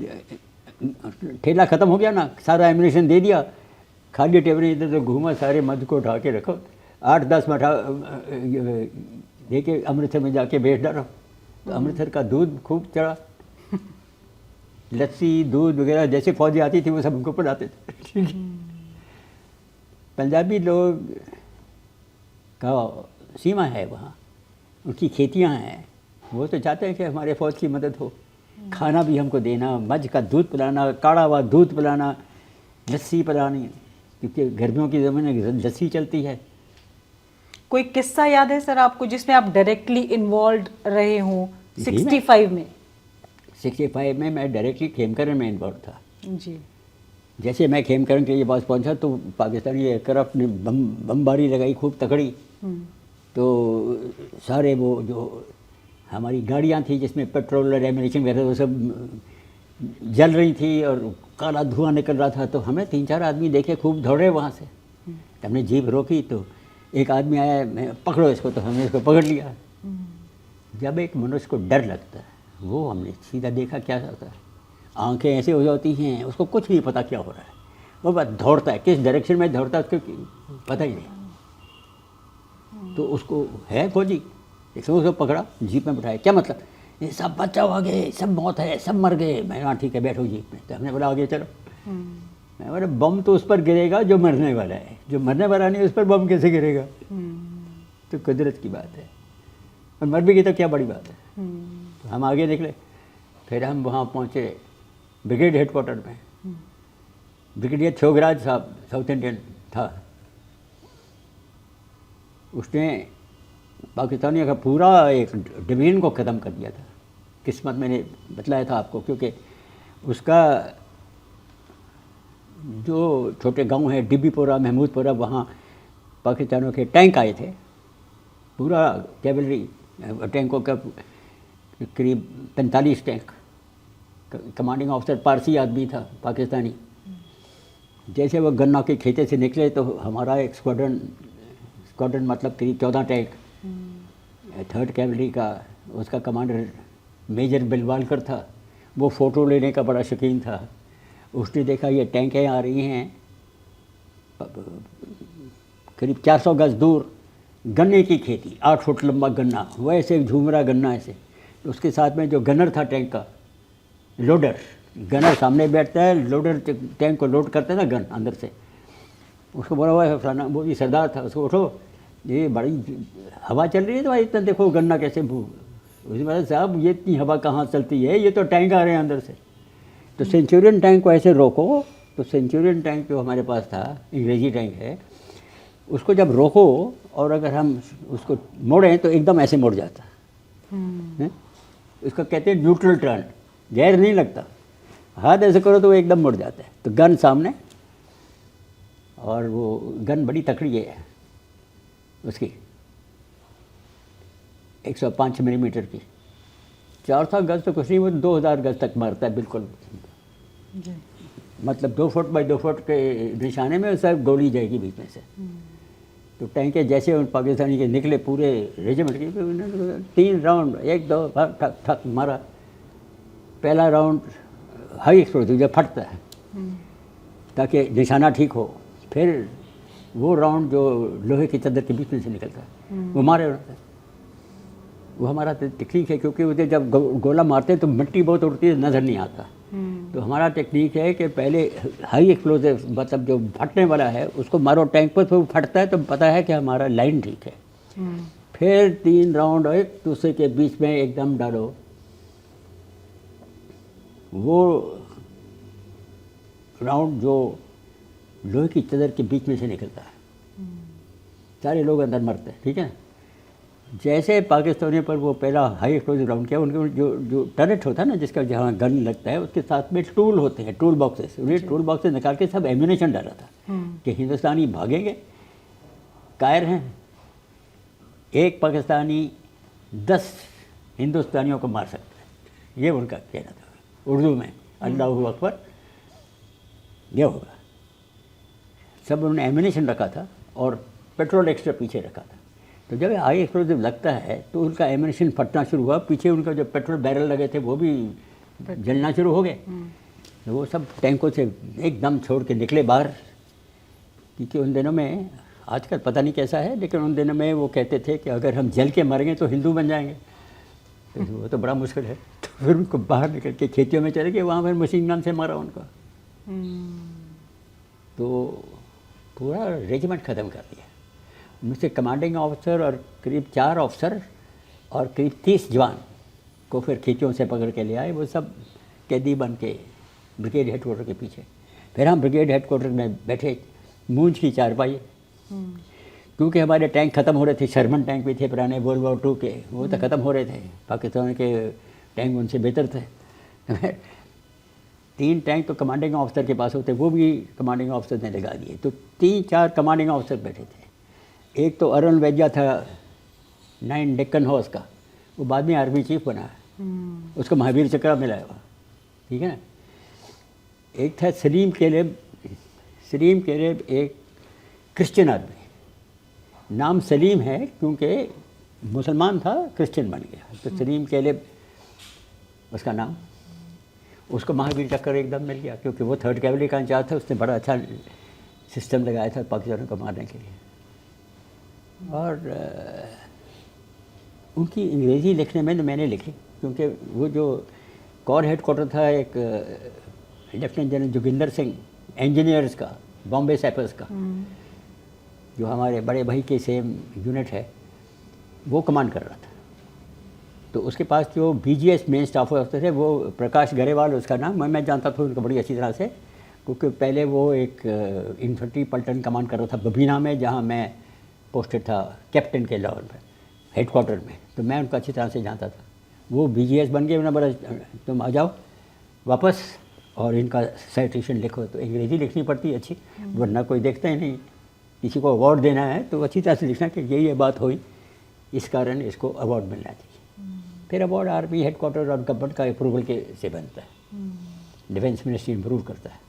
S2: ठेला ख़त्म हो गया ना, सारा एम्यूनेशन दे दिया, खाली टेबल इधर तो घूमा, सारे मध को उठा के रखो, 8-10 मठा लेके अमृतसर में जाके बेच डालो। तो अमृतसर का दूध खूब चढ़ा, लस्सी दूध वगैरह जैसे फौजी आती थी वो सब उनको पिलाते थे। पंजाबी लोग का सीमा है वहाँ, उनकी खेतियाँ हैं, वो तो चाहते हैं कि हमारे फ़ौज की मदद हो। खाना भी हमको देना, मज का दूध पिलाना, काढ़ा हुआ दूध पिलाना, लस्सी पिलानी, क्योंकि गर्मियों की ज़मीन में लस्सी चलती है।
S1: कोई किस्सा याद है सर आपको जिसमें आप डायरेक्टली इन्वॉल्व रहे हों? 65 में
S2: 65 में मैं डायरेक्टली खेमकरन में इन्वॉल्व था
S1: जी।
S2: जैसे मैं खेमकरन के पास पहुंचा तो पाकिस्तानी एयरक्राफ्ट ने बमबारी लगाई खूब तकड़ी। तो सारे वो जो हमारी गाड़ियां थी जिसमें पेट्रोल और एम्यूनेशन वगैरह वो सब जल रही थी और काला धुआं निकल रहा था। तो हमें 3-4 आदमी देखे खूब दौड़े वहाँ से। हमने जीप रोकी तो एक आदमी आया, मैं पकड़ो इसको, तो हमने इसको पकड़ लिया। जब एक मनुष्य को डर लगता है, वो हमने सीधा देखा क्या होता है, आंखें ऐसे हो जाती हैं, उसको कुछ नहीं पता क्या हो रहा है, वो बस दौड़ता है, किस डायरेक्शन में दौड़ता है उसको पता ही नहीं। तो उसको है खोजी, इसमें उसको पकड़ा, जीप में बिठाया, क्या मतलब, ये सब बचाओ आगे, सब मौत है, सब मर गए। मैं हाँ ठीक है बैठो जीप में। तो हमने बोला आगे चलो। मैं बोला बम तो उस पर गिरेगा जो मरने वाला है, जो मरने वाला नहीं उस पर बम कैसे गिरेगा। तो कुदरत की बात है, और मर भी गई तो क्या बड़ी बात है। तो हम आगे निकले, फिर हम वहाँ पहुँचे ब्रिगेड हेडक्वार्टर में। ब्रिगेडियर छोगराज साहब साउथ इंडियन था, उसने पाकिस्तानियों का पूरा एक डिवीजन को ख़त्म कर दिया था। किस्मत मैंने बतलाया था आपको, क्योंकि उसका जो छोटे गांव है डिब्बीपुरा, महमूदपुरा, वहाँ पाकिस्तानियों के टैंक आए थे, पूरा कैवलरी टैंकों का करीब 45 टैंक। कमांडिंग ऑफिसर पारसी आदमी था, पाकिस्तानी। जैसे वो गन्ना के खेते से निकले तो हमारा एक स्क्वाड्रन मतलब करीब 14 टैंक, 3rd कैवलरी का, उसका कमांडर मेजर बिलवालकर था। वो फ़ोटो लेने का बड़ा शौकीन था। उसने देखा ये टैंकें आ रही हैं करीब 400 गज दूर, गन्ने की खेती, 8 फुट लंबा गन्ना, वैसे झूम रहा गन्ना ऐसे। उसके साथ में जो गनर था टैंक का, लोडर, गनर सामने बैठता है, लोडर टैंक को लोड करता है ना गन अंदर से। उसको बोला हुआ है फलाना, वो भी सरदार था, उसको उठो, ये बड़ी हवा चल रही है तो भाई इतना देखो गन्ना कैसे उसने बोला साहब ये इतनी हवा कहाँ चलती है, ये तो टैंक आ रहे हैं अंदर से। तो सेंचुरियन टैंक को ऐसे रोको, तो सेंचुरियन टैंक जो हमारे पास था, अंग्रेजी टैंक है, उसको जब रोको और अगर हम उसको मोड़ें तो एकदम ऐसे मुड़ जाता है। उसको कहते हैं न्यूट्रल टर्न, गैर नहीं लगता, हाथ ऐसे करो तो वो एकदम मुड़ जाता है। तो गन सामने, और वो गन बड़ी तकड़ी है उसकी, 105 मिलीमीटर की, 400 गज तो कुछ नहीं, वो 2000 गज तक मारता है बिल्कुल जी। मतलब 2 फुट बाई 2 फुट के निशाने में सब गोली जाएगी बीच में से। तो टैंके जैसे उन पाकिस्तानी के निकले पूरे रेजिमेंट के, 3 राउंड, 1 2 ठक ठक मारा। पहला राउंड हाई एक्सप्लोसिव जब फटता है ताकि निशाना ठीक हो, फिर वो राउंड जो लोहे की चादर के बीच में से निकलता है वो मारे उड़ता है। वो हमारा टेक्निक है, क्योंकि उसे जब गोला मारते हैं तो मिट्टी बहुत उड़ती है, नज़र नहीं आता। तो हमारा टेक्निक है कि पहले हाई एक्सप्लोसिव मतलब जो फटने वाला है उसको मारो टैंक पर, तो वो फटता है तो पता है कि हमारा लाइन ठीक है। फिर 3 राउंड एक दूसरे के बीच में एकदम डालो, वो राउंड जो लोहे की चादर के बीच में से निकलता है, सारे लोग अंदर मरते हैं, ठीक है। जैसे पाकिस्तानियों पर वो पहला हाई एक्सप्लोसिव राउंड किया, उनके जो टर्रेट होता है ना, जिसका जहाँ गन लगता है, उसके साथ में टूल होते हैं, टूल बॉक्सेस, उन्हें टूल बॉक्सेस निकाल के सब एम्यूनेशन डाला था कि हिंदुस्तानी भागेंगे, कायर हैं, एक पाकिस्तानी 10 हिंदुस्तानियों को मार सकता है, ये उनका कहना था उर्दू में, अल्लाहु अकबर, ये होगा। सब उन्होंने एम्यूनेशन रखा था और पेट्रोल एक्स्ट्रा पीछे रखा था। तो जब हाई एक्सप्लोसिव लगता है तो उनका एम्यूनेशन फटना शुरू हुआ, पीछे उनका जो पेट्रोल बैरल लगे थे वो भी जलना शुरू हो गए। तो वो सब टैंकों से एकदम छोड़ के निकले बाहर, क्योंकि उन दिनों में, आजकल पता नहीं कैसा है, लेकिन उन दिनों में वो कहते थे कि अगर हम जल के मरेंगे तो हिंदू बन जाएंगे। तो वो तो बड़ा मुश्किल है। तो फिर उनको बाहर निकल के खेतियों में चले गए, वहाँ पर मशीन गन से मारा उनको। तो पूरा रेजिमेंट ख़त्म कर दिया। उनसे कमांडिंग ऑफिसर और करीब 4 ऑफिसर और करीब 30 जवान को फिर खेतियों से पकड़ के ले आए। वो सब कैदी बन के ब्रिगेड हेडक्वार्टर के पीछे। फिर हम ब्रिगेड हेडक्वार्टर में बैठे, मूंछ की चारपाई, क्योंकि हमारे टैंक ख़त्म हो रहे थे। शर्मन टैंक भी थे पुराने वर्ल्ड वॉर 2 के, वो तो ख़त्म हो रहे थे। पाकिस्तान के टैंक उनसे बेहतर थे। 3 टैंक तो कमांडिंग ऑफिसर के पास होते, वो भी कमांडिंग ऑफिसर ने लगा दिए। तो 3-4 कमांडिंग ऑफिसर बैठे थे। एक तो अरुण वैद्या था 9 डेक्कन हॉर्स का, वो बाद में आर्मी चीफ बना है, उसको महावीर चक्र मिला है, ठीक है ना। एक था सलीम केलेब एक क्रिश्चियन आदमी, नाम सलीम है क्योंकि मुसलमान था, क्रिश्चियन बन गया, तो सलीम कैलेब उसका नाम। उसको महावीर चक्र एकदम मिल गया क्योंकि वो 3rd कैवलरी का इंचार्ज था। उसने बड़ा अच्छा सिस्टम लगाया था पाकिस्तानियों को मारने के लिए। और उनकी अंग्रेज़ी लिखने में तो मैंने लिखी क्योंकि वो जो कोर हेडक्वार्टर था एक lieutenant general Joginder Singh engineers का, बॉम्बे सैपर्स का, जो हमारे बड़े भाई के सेम यूनिट है, वो कमांड कर रहा था। तो उसके पास जो BGS मेन स्टाफ ऑफिसर है वो प्रकाश गरेवाल उसका नाम, मैं जानता था उनको बड़ी अच्छी तरह से क्योंकि पहले वो एक इन्फेंट्री पलटन कमांड कर रहा था बबीना में, जहाँ मैं पोस्टेड था कैप्टन के लेवल पर हेडक्वार्टर में। तो मैं उनको अच्छी तरह से जानता था। वो BGS बन गए, उन्हें बड़ा तुम आ जाओ वापस और इनका साइटेशन लिखो। तो अंग्रेज़ी लिखनी पड़ती है अच्छी, वरना कोई देखता ही नहीं। किसी को अवार्ड देना है तो अच्छी तरह से लिखना कि ये बात हुई, इस कारण इसको अवार्ड मिलना चाहिए। फिर अवार्ड आर्मी हेडक्वार्टर और गवर्नमेंट का अप्रूवल के से बनता है, डिफेंस मिनिस्ट्री इम्प्रूव करता है।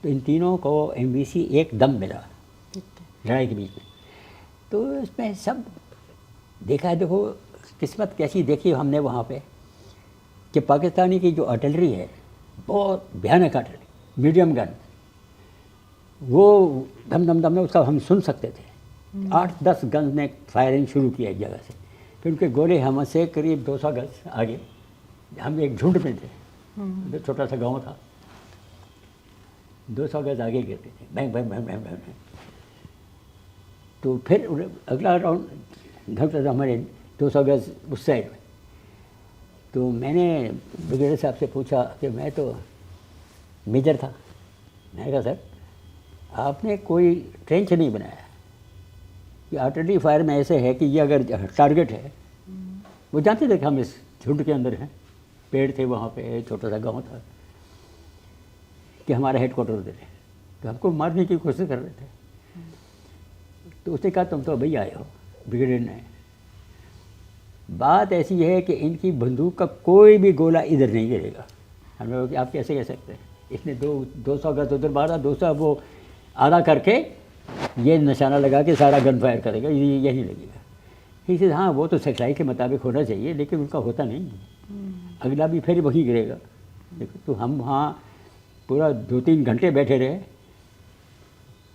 S2: तो इन तीनों को MVC एकदम मिला लड़ाई के बीच में। तो इसमें सब देखा है। देखो किस्मत कैसी देखी हमने वहाँ पे कि पाकिस्तानी की जो आर्टिलरी है बहुत भयानक आर्टिलरी, मीडियम गन, वो धम धम धम उसका हम सुन सकते थे। 8-10 गन ने फायरिंग शुरू किया एक जगह से, फिर उनके गोले हमसे करीब 200 गज आगे, हम एक झुंड में थे, तो छोटा सा गांव था, 200 गज आगे गिरते थे, bang bang bang bang bang. तो फिर अगला राउंड घटता था हमारे 200 गज उस साइड में। तो मैंने ब्रिगेडियर साहब से पूछा कि मैं तो मेजर था, मैंने कहा सर आपने कोई ट्रेंच नहीं बनाया, कि आर्टिलरी फायर में ऐसे है कि ये अगर टारगेट है, वो जानते थे कि हम इस झुंड के अंदर हैं, पेड़ थे वहाँ पे, छोटा सा गांव था, कि हमारा हेडक्वार्टर उधर है, तो हमको मारने की कोशिश कर रहे थे। तो उसने कहा तुम तो अभी आए हो, ब्रिगेडियर ने, बात ऐसी है कि इनकी बंदूक का कोई भी गोला इधर नहीं गिरेगा। हमने कहा कि आप कैसे कह सकते हैं, इसने 200 गज उधर मारा, 200 वो आधा करके ये निशाना लगा के सारा गन फायर करेगा, ये यही लगेगा। इसे हाँ वो तो सिखलाई के मुताबिक होना चाहिए, लेकिन उनका होता नहीं, अगला भी फिर वही गिरेगा। देखो तो हम वहाँ पूरा 2-3 घंटे बैठे रहे,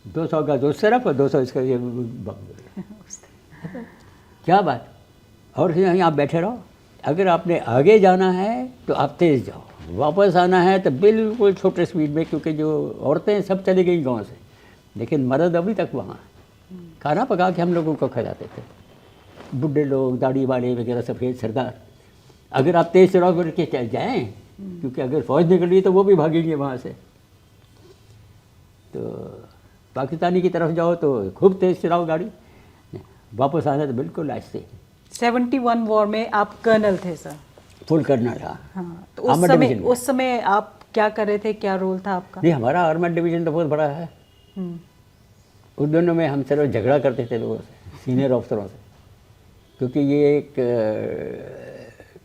S2: 200 गज उस तरफ और 200 इसका, ये क्या बात। और यहीं आप बैठे रहो, अगर आपने आगे जाना है तो आप तेज़ जाओ, वापस आना है तो बिल्कुल छोटे स्पीड में, क्योंकि जो औरतें सब चली गई गांव से, लेकिन मर्द अभी तक वहाँ खाना पका के हम लोगों को खिलाते थे, बुढ़े लोग, दाढ़ी वाले वगैरह, सफ़ेद सरदार। अगर आप तेज़ चढ़ाव करके चल जाएँ, क्योंकि अगर फौज निकल रही तो वो भी भागेंगे वहाँ से। तो पाकिस्तानी की तरफ जाओ तो खूब तेज़ चलाओ गाड़ी, वापस आना तो बिल्कुल आहिस्ते।
S1: 71 वॉर में आप कर्नल थे सर?
S2: फुल कर्नल था।
S1: हाँ, तो उस समय आप क्या कर रहे थे, क्या रोल था आपका?
S2: नहीं, हमारा आर्मड डिवीज़न तो बहुत बड़ा है। उन दोनों में हम सिर्फ झगड़ा करते थे लोगों से, सीनियर ऑफिसरों से, क्योंकि ये एक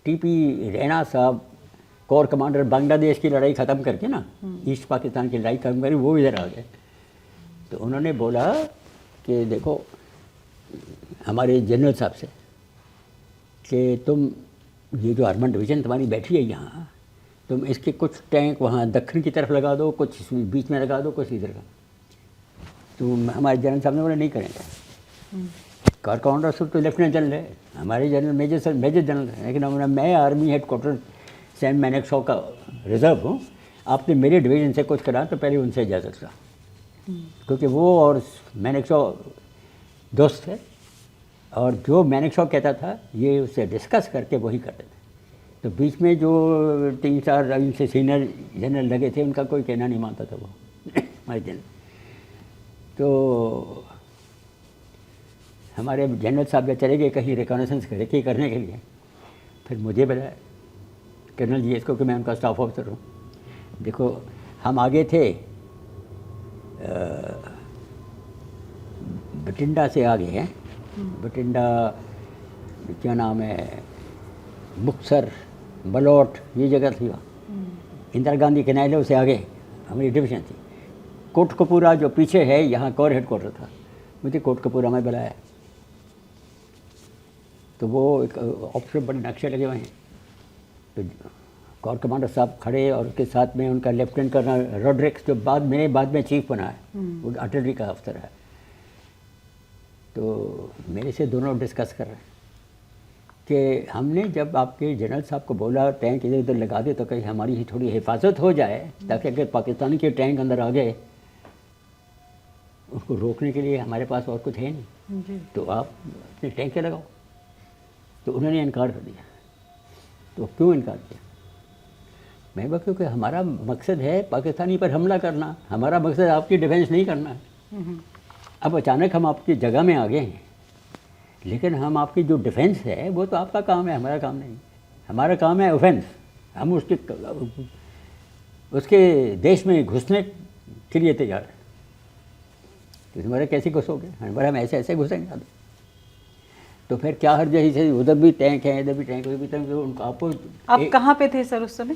S2: TP रैना साहब कोर कमांडर बांग्लादेश की लड़ाई ख़त्म करके ना, ईस्ट पाकिस्तान की लड़ाई ख़त्म करी, वो इधर आ गए। तो उन्होंने बोला कि देखो हमारे जनरल साहब से कि तुम ये जो आर्मड डिवीज़न तुम्हारी बैठी है यहाँ, तुम इसके कुछ टैंक वहाँ दक्षिण की तरफ लगा दो, कुछ बीच में लगा दो, कुछ इधर का। तो हमारे जनरल साहब ने बोला नहीं करेंगे। कार कमांडर सब तो लेफ्टिनेंट जनरल है, हमारे जनरल मेजर जनरल है, लेकिन मैं आर्मी हेडक्वार्टर सेंट मैनेक्शॉ का रिजर्व हूँ, आपने मेरे डिवीज़न से कुछ करा तो पहले उनसे इजाज़त ला, क्योंकि वो और मैनेक्शॉ दोस्त थे, और जो मैनेक्शॉ कहता था ये उससे डिस्कस करके वही करते थे। तो बीच में जो 3-4 इनसे सीनियर जनरल लगे थे, उनका कोई कहना नहीं मानता था वो हमारे जनरल। तो हमारे जनरल साहब जब चले गए कहीं रिकॉनेसेंस करने के लिए, फिर मुझे बताया कर्नल जी इसको कि मैं उनका स्टाफ ऑफिसर हूँ। देखो हम आगे थे, बठिंडा से आगे हैं, बठिंडा क्या नाम है, मुक्तसर, बलौट, ये जगह थी वहाँ, इंदिरा गांधी कैनाल से आगे हमारी डिवीज़न थी। कोटकपूरा जो पीछे है, यहाँ कोर हेडक्वार्टर था, मुझे कोटकपूरा में बुलाया तो वो एक ऑफिसर बड़े नक्शे लगे हुए हैं, तो कोर कमांडर साहब खड़े और उसके साथ में उनका लेफ्टिनेंट कर्नल रॉड्रिक्स जो बाद में चीफ बना है, वो आर्टिलरी का अफसर है। तो मेरे से दोनों डिस्कस कर रहे हैं कि हमने जब आपके जनरल साहब को बोला टैंक इधर उधर लगा दे तो कहीं हमारी ही थोड़ी हिफाजत हो जाए, ताकि अगर पाकिस्तानी के टैंक अंदर आ गए उसको रोकने के लिए हमारे पास और कुछ है नहीं,
S1: जी।
S2: तो आप अपने टैंक के लगाओ। तो उन्होंने इनकार कर दिया। तो क्यों इनकार किया? मैं बोला क्योंकि हमारा मकसद है पाकिस्तानी पर हमला करना, हमारा मकसद आपकी डिफेंस नहीं करना है। अब अचानक हम आपकी जगह में आ गए हैं, लेकिन हम आपकी जो डिफेंस है वो तो आपका काम है, हमारा काम नहीं। हमारा काम है ऑफेंस। हम उसके देश में घुसने के लिए तैयार हैं। तो तुम्हारे कैसे घुसोगे? हमारे हम ऐसे ऐसे घुसेंगे। तो फिर क्या हर जगह से उधर भी टैंक है, इधर भी टैंक, उधर भी टैंक, तो उनको आपको
S1: आप कहाँ पे थे सर उस समय?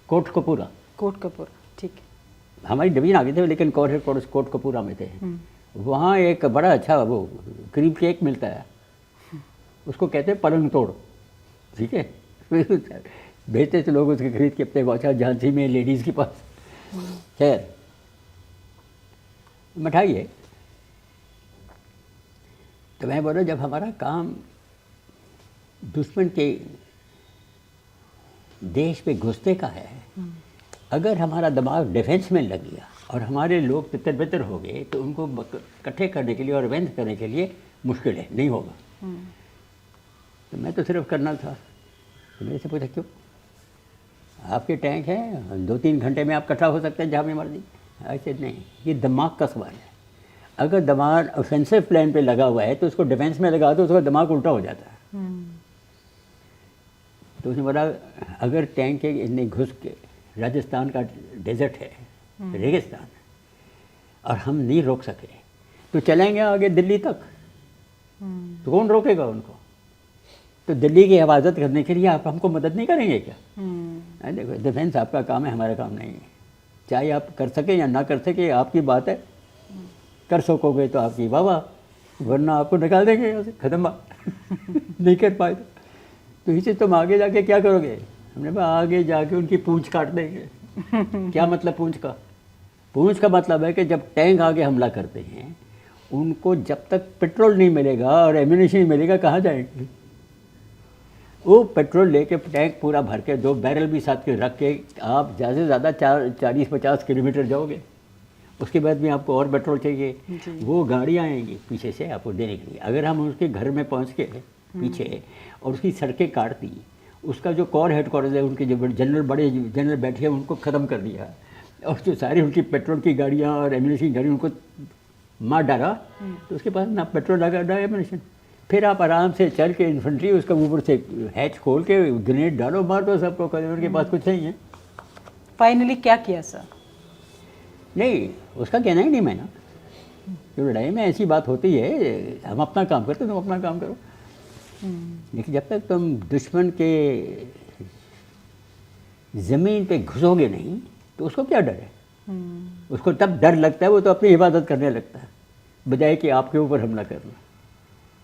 S2: कोटकपूरा।
S1: कोटकपूरा, ठीक है।
S2: हमारी डिवीजन आगे थे, लेकिन कोटकपूरा में थे। वहाँ एक बड़ा अच्छा वो क्रीम केक मिलता है, उसको कहते हैं पलंग तोड़, ठीक है। भेजते थे लोग उसके खरीद के अपने वाचा झांसी में लेडीज़ के पास। खैर मिठाई है। तो मैं बोला जब हमारा काम दुश्मन के देश पे घुसने का है, अगर हमारा दिमाग डिफेंस में लग गया और हमारे लोग तितर बितर हो गए तो उनको इकट्ठे करने के लिए और वेंस करने के लिए मुश्किल है, नहीं होगा। तो मैं तो सिर्फ करना था। तो मेरे से पूछा क्यों? आपके टैंक हैं, 2-3 घंटे में आप इकट्ठा हो सकते हैं जहाँ भी मर्जी। ऐसे नहीं, ये दिमाग का सवाल है। अगर दिमाग ऑफेंसिव प्लान पे लगा हुआ है तो उसको डिफेंस में लगा दो, उसका दिमाग उल्टा हो जाता है। तो उसने बोला अगर टैंक के इतने घुस के, राजस्थान का डेजर्ट है, रेगिस्तान, और हम नहीं रोक सके तो चलेंगे आगे दिल्ली तक, तो कौन रोकेगा उनको? तो दिल्ली की हिफाजत करने के लिए आप हमको मदद नहीं करेंगे क्या? देखो डिफेंस आपका काम है, हमारा काम नहीं है। चाहे आप कर सके या ना कर सके आपकी बात है, कर सकोगे तो आपकी वाह, वरना आपको निकाल देंगे यहाँ से, खत्म बात। नहीं कर पाए तो इसे तुम आगे जाके क्या करोगे? हमने कहा आगे जाके उनकी पूंछ काट देंगे। क्या मतलब पूंछ का? पूंछ का मतलब है कि जब टैंक आगे हमला करते हैं, उनको जब तक पेट्रोल नहीं मिलेगा और एम्यूनिशन नहीं मिलेगा, कहाँ जाएंगे? वो पेट्रोल लेके टैंक पूरा भर के 2 बैरल भी साथ के रख के आप ज़्यादा से ज़्यादा 40-50 किलोमीटर जाओगे। उसके बाद भी आपको और पेट्रोल चाहिए, वो गाड़ियाँ आएंगी पीछे से आपको देने के लिए। अगर हम उसके घर में पहुँच के पीछे और उसकी सड़कें काट दी, उसका जो कोर हेडक्वार्टर्स है, उनके जो बड़े जनरल बैठे हैं उनको ख़त्म कर दिया, और जो सारी उनकी पेट्रोल की गाड़ियाँ और एम्यूनिशन गाड़ी उनको मार डाला, तो उसके पास ना पेट्रोल लगा ना एम्यूनिशन। फिर आप आराम से चल के इन्फेंट्री उसका ऊपर से हैच खोल के ग्रेनेड डालो, मार दो सबको, उनके पास कुछ नहीं है।
S1: फाइनली क्या किया सर?
S2: नहीं, उसका कहना ही नहीं मैं ना, जो लड़ाई में ऐसी बात होती है, हम अपना काम करते, तुम अपना काम करो। लेकिन जब तक तुम दुश्मन के ज़मीन पे घुसोगे नहीं तो उसको क्या डर है? उसको तब डर लगता है, वो तो अपनी हिफाजत करने लगता है, बजाय कि आपके ऊपर हमला करना।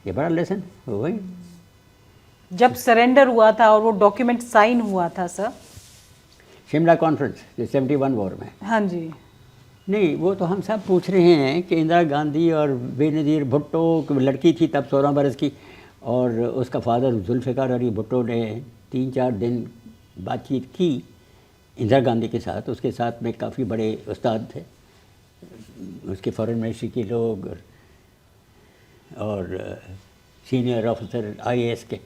S2: ये बड़ा लेसन हो गई।
S1: जब सरेंडर हुआ था और वो डॉक्यूमेंट साइन हुआ था सर,
S2: शिमला कॉन्फ्रेंस जो 71 वॉर में,
S1: हाँ जी,
S2: नहीं वो तो हम सब पूछ रहे हैं कि इंदिरा गांधी और बेनज़ीर भुट्टो, लड़की थी तब 16 बरस की, और उसका फादर जुल्फ़िकार अली भुट्टो ने 3-4 दिन बातचीत की इंदिरा गांधी के साथ। उसके साथ में काफ़ी बड़े उस्ताद थे, उसके फॉरेन मिनिस्ट्री के लोग और सीनियर ऑफिसर IAS के।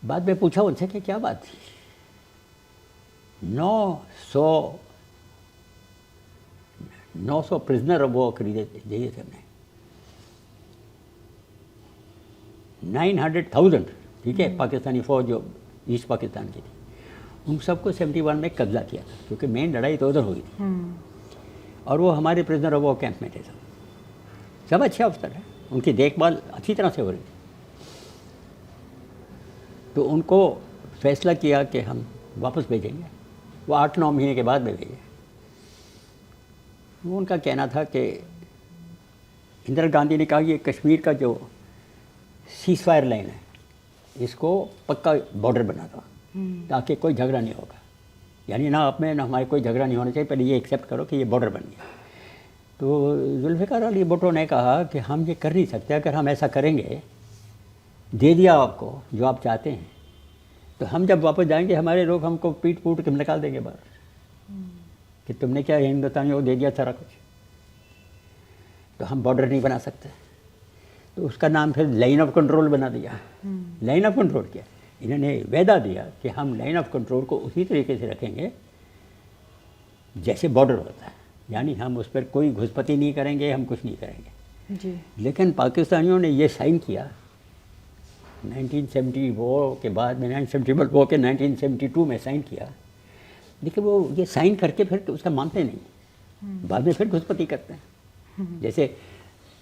S2: बाद में पूछा उनसे कि क्या बात थी। 900 प्रिजनर ऑफ वॉर खरीदे थे हमने, 900,000, ठीक है, पाकिस्तानी फ़ौज जो ईस्ट पाकिस्तान की थी, उन सबको 71 में कब्जा किया था, क्योंकि मेन लड़ाई तो उधर हुई थी। और वो हमारे प्रिजनर ऑफ वॉर कैंप में थे सब अच्छे अफसर हैं, उनकी देखभाल अच्छी तरह से हो रही थी। तो उनको फैसला किया कि हम वापस भेजेंगे, वो 8-9 महीने के बाद में भेजे। वो उनका कहना था कि इंदिरा गांधी ने कहा कि कश्मीर का जो सीज़फायर लाइन है, इसको पक्का बॉर्डर बना दो ताकि कोई झगड़ा नहीं होगा, यानी ना आप में ना हमारे कोई झगड़ा नहीं होना चाहिए, पहले ये एक्सेप्ट करो कि ये बॉर्डर बन गया। तो जुल्फ़िकार अली भुट्टो ने कहा कि हम ये कर नहीं सकते, अगर हम ऐसा करेंगे, दे दिया आपको जो आप चाहते हैं, तो हम जब वापस जाएंगे हमारे लोग हमको पीट पूट के निकाल देंगे बाहर कि तुमने क्या हिंदुस्तानियों को दे दिया सारा कुछ, तो हम बॉर्डर नहीं बना सकते। तो उसका नाम फिर लाइन ऑफ कंट्रोल बना दिया। लाइन ऑफ कंट्रोल क्या, इन्होंने वादा दिया कि हम लाइन ऑफ कंट्रोल को उसी तरीके से रखेंगे जैसे बॉर्डर होता है, यानी हम उस पर कोई घुसपैठी नहीं करेंगे, हम कुछ नहीं करेंगे
S1: जी।
S2: लेकिन पाकिस्तानियों ने ये साइन किया 1970 वॉर के बाद में, 1971 वॉर के 1972 में साइन किया, लेकिन वो ये साइन करके फिर उसका मानते नहीं, बाद में फिर घुसपैठी करते हैं, जैसे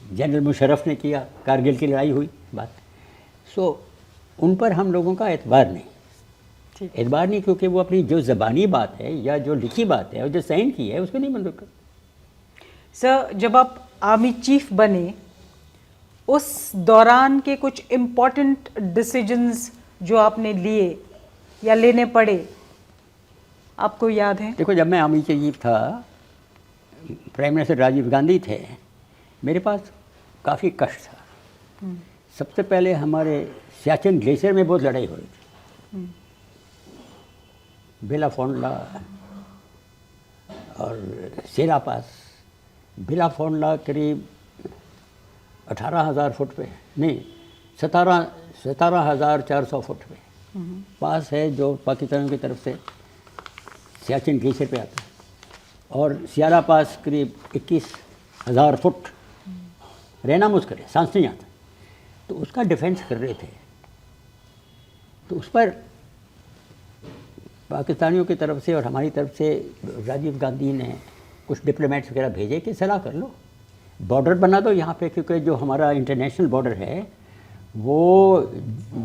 S2: जनरल मुशर्रफ ने किया, कारगिल की लड़ाई हुई बात। सो उन पर हम लोगों का एतबार नहीं,
S1: ठीक।
S2: एतबार नहीं, क्योंकि वो अपनी जो ज़बानी बात है या जो लिखी बात है और जो साइन की है उसको नहीं मंजूर कर।
S1: सर, जब आप आर्मी चीफ बने उस दौरान के कुछ इम्पोर्टेंट डिसीजंस जो आपने लिए या लेने पड़े, आपको याद है?
S2: देखो, जब मैं आर्मी चीफ था, प्राइम मिनिस्टर राजीव गांधी थे, मेरे पास काफ़ी कष्ट था। सबसे पहले हमारे सियाचिन ग्लेशियर में बहुत लड़ाई हो रही थी, बेलाफोंडला और सेरा पास। बेलाफोंडला करीब 18,000 फुट पे, नहीं 17,400 फुट पे पास है, जो पाकिस्तान की तरफ से सियाचिन ग्लेशियर पे आता है, और सियारा पास करीब 21,000 फुट, रहना मुश्किल है, सांस नहीं आता। तो उसका डिफेंस कर रहे थे, तो उस पर पाकिस्तानियों की तरफ से और हमारी तरफ से राजीव गांधी ने कुछ डिप्लोमेट्स वगैरह भेजे कि सलाह कर लो, बॉर्डर बना दो यहाँ पे, क्योंकि जो हमारा इंटरनेशनल बॉर्डर है वो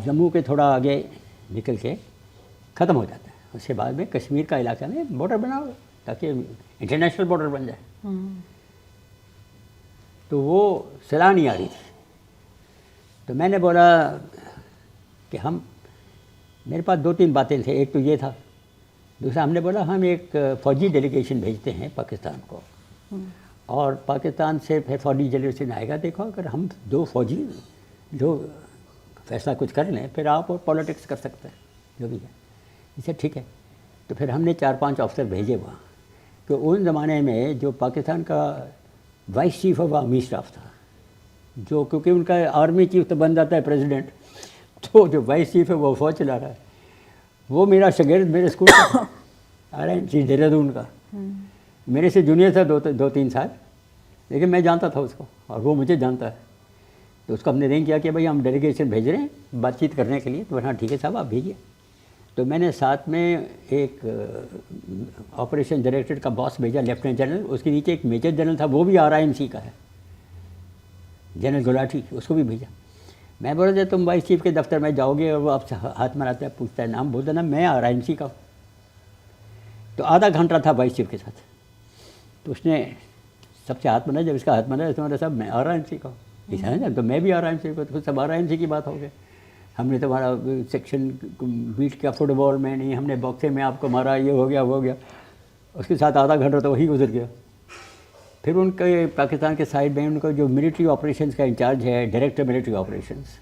S2: जम्मू के थोड़ा आगे निकल के ख़त्म हो जाता है, उसके बाद में कश्मीर का इलाका में बॉर्डर बनाओ ताकि इंटरनेशनल बॉर्डर बन जाए। तो वो सलाह नहीं आ रही थी, तो मैंने बोला कि हम, मेरे पास 2-3 बातें थे, एक तो ये था, दूसरा हमने बोला हम एक फ़ौजी डेलीगेशन भेजते हैं पाकिस्तान को, और पाकिस्तान से फिर फ़ौजी डेलीगेशन आएगा, देखो अगर हम 2 फ़ौजी जो फैसला कुछ कर लें, फिर आप और पॉलिटिक्स कर सकते हैं जो भी है। इसे ठीक है। तो फिर हमने 4-5 अफसर भेजे वहाँ, कि उन ज़माने में जो पाकिस्तान का vice chief of army staff था, जो क्योंकि उनका आर्मी चीफ तो बन जाता है प्रेसिडेंट, तो जो वाइस चीफ है वो फौज चला रहा है, वो मेरा शागिर्द मेरे स्कूल का RIMC देहरादून का, मेरे से जूनियर था 2-3 साल, लेकिन मैं जानता था उसको और वो मुझे जानता है। तो उसको हमने रेंज किया कि भाई हम डेलीगेशन भेज रहे हैं बातचीत करने के लिए, तो हाँ ठीक है साहब आप भेजिए। तो मैंने साथ में एक ऑपरेशन डायरेक्टर का बॉस भेजा, लेफ्टिनेंट जनरल, उसके नीचे एक मेजर जनरल था, वो भी RIMC का है, जनरल गुलाटी, उसको भी भेजा। मैं बोला जब तुम वाइस चीफ के दफ्तर में जाओगे और वो आपसे हाथ मिलाता है, पूछता है नाम, बोलता ना मैं RIMC का हूँ। तो आधा घंटा था वाइस चीफ के साथ, तो उसने सबसे हाथ मिलाया, जब इसका हाथ मिलाया तो साहब मैं RIMC का हूँ, ऐसा है ना, तो मैं भी RIMC का, तो सब RIMC की बात हो गई। हमने तुम्हारा सेक्शन बीट किया फुटबॉल में, नहीं हमने बॉक्सिंग में आपको मारा, ये हो गया वो हो गया। उसके साथ आधा घंटा तो वही गुजर गया। फिर उनके पाकिस्तान के साइड में उनका जो मिलिट्री ऑपरेशंस का इंचार्ज है, डायरेक्टर मिलिट्री ऑपरेशंस,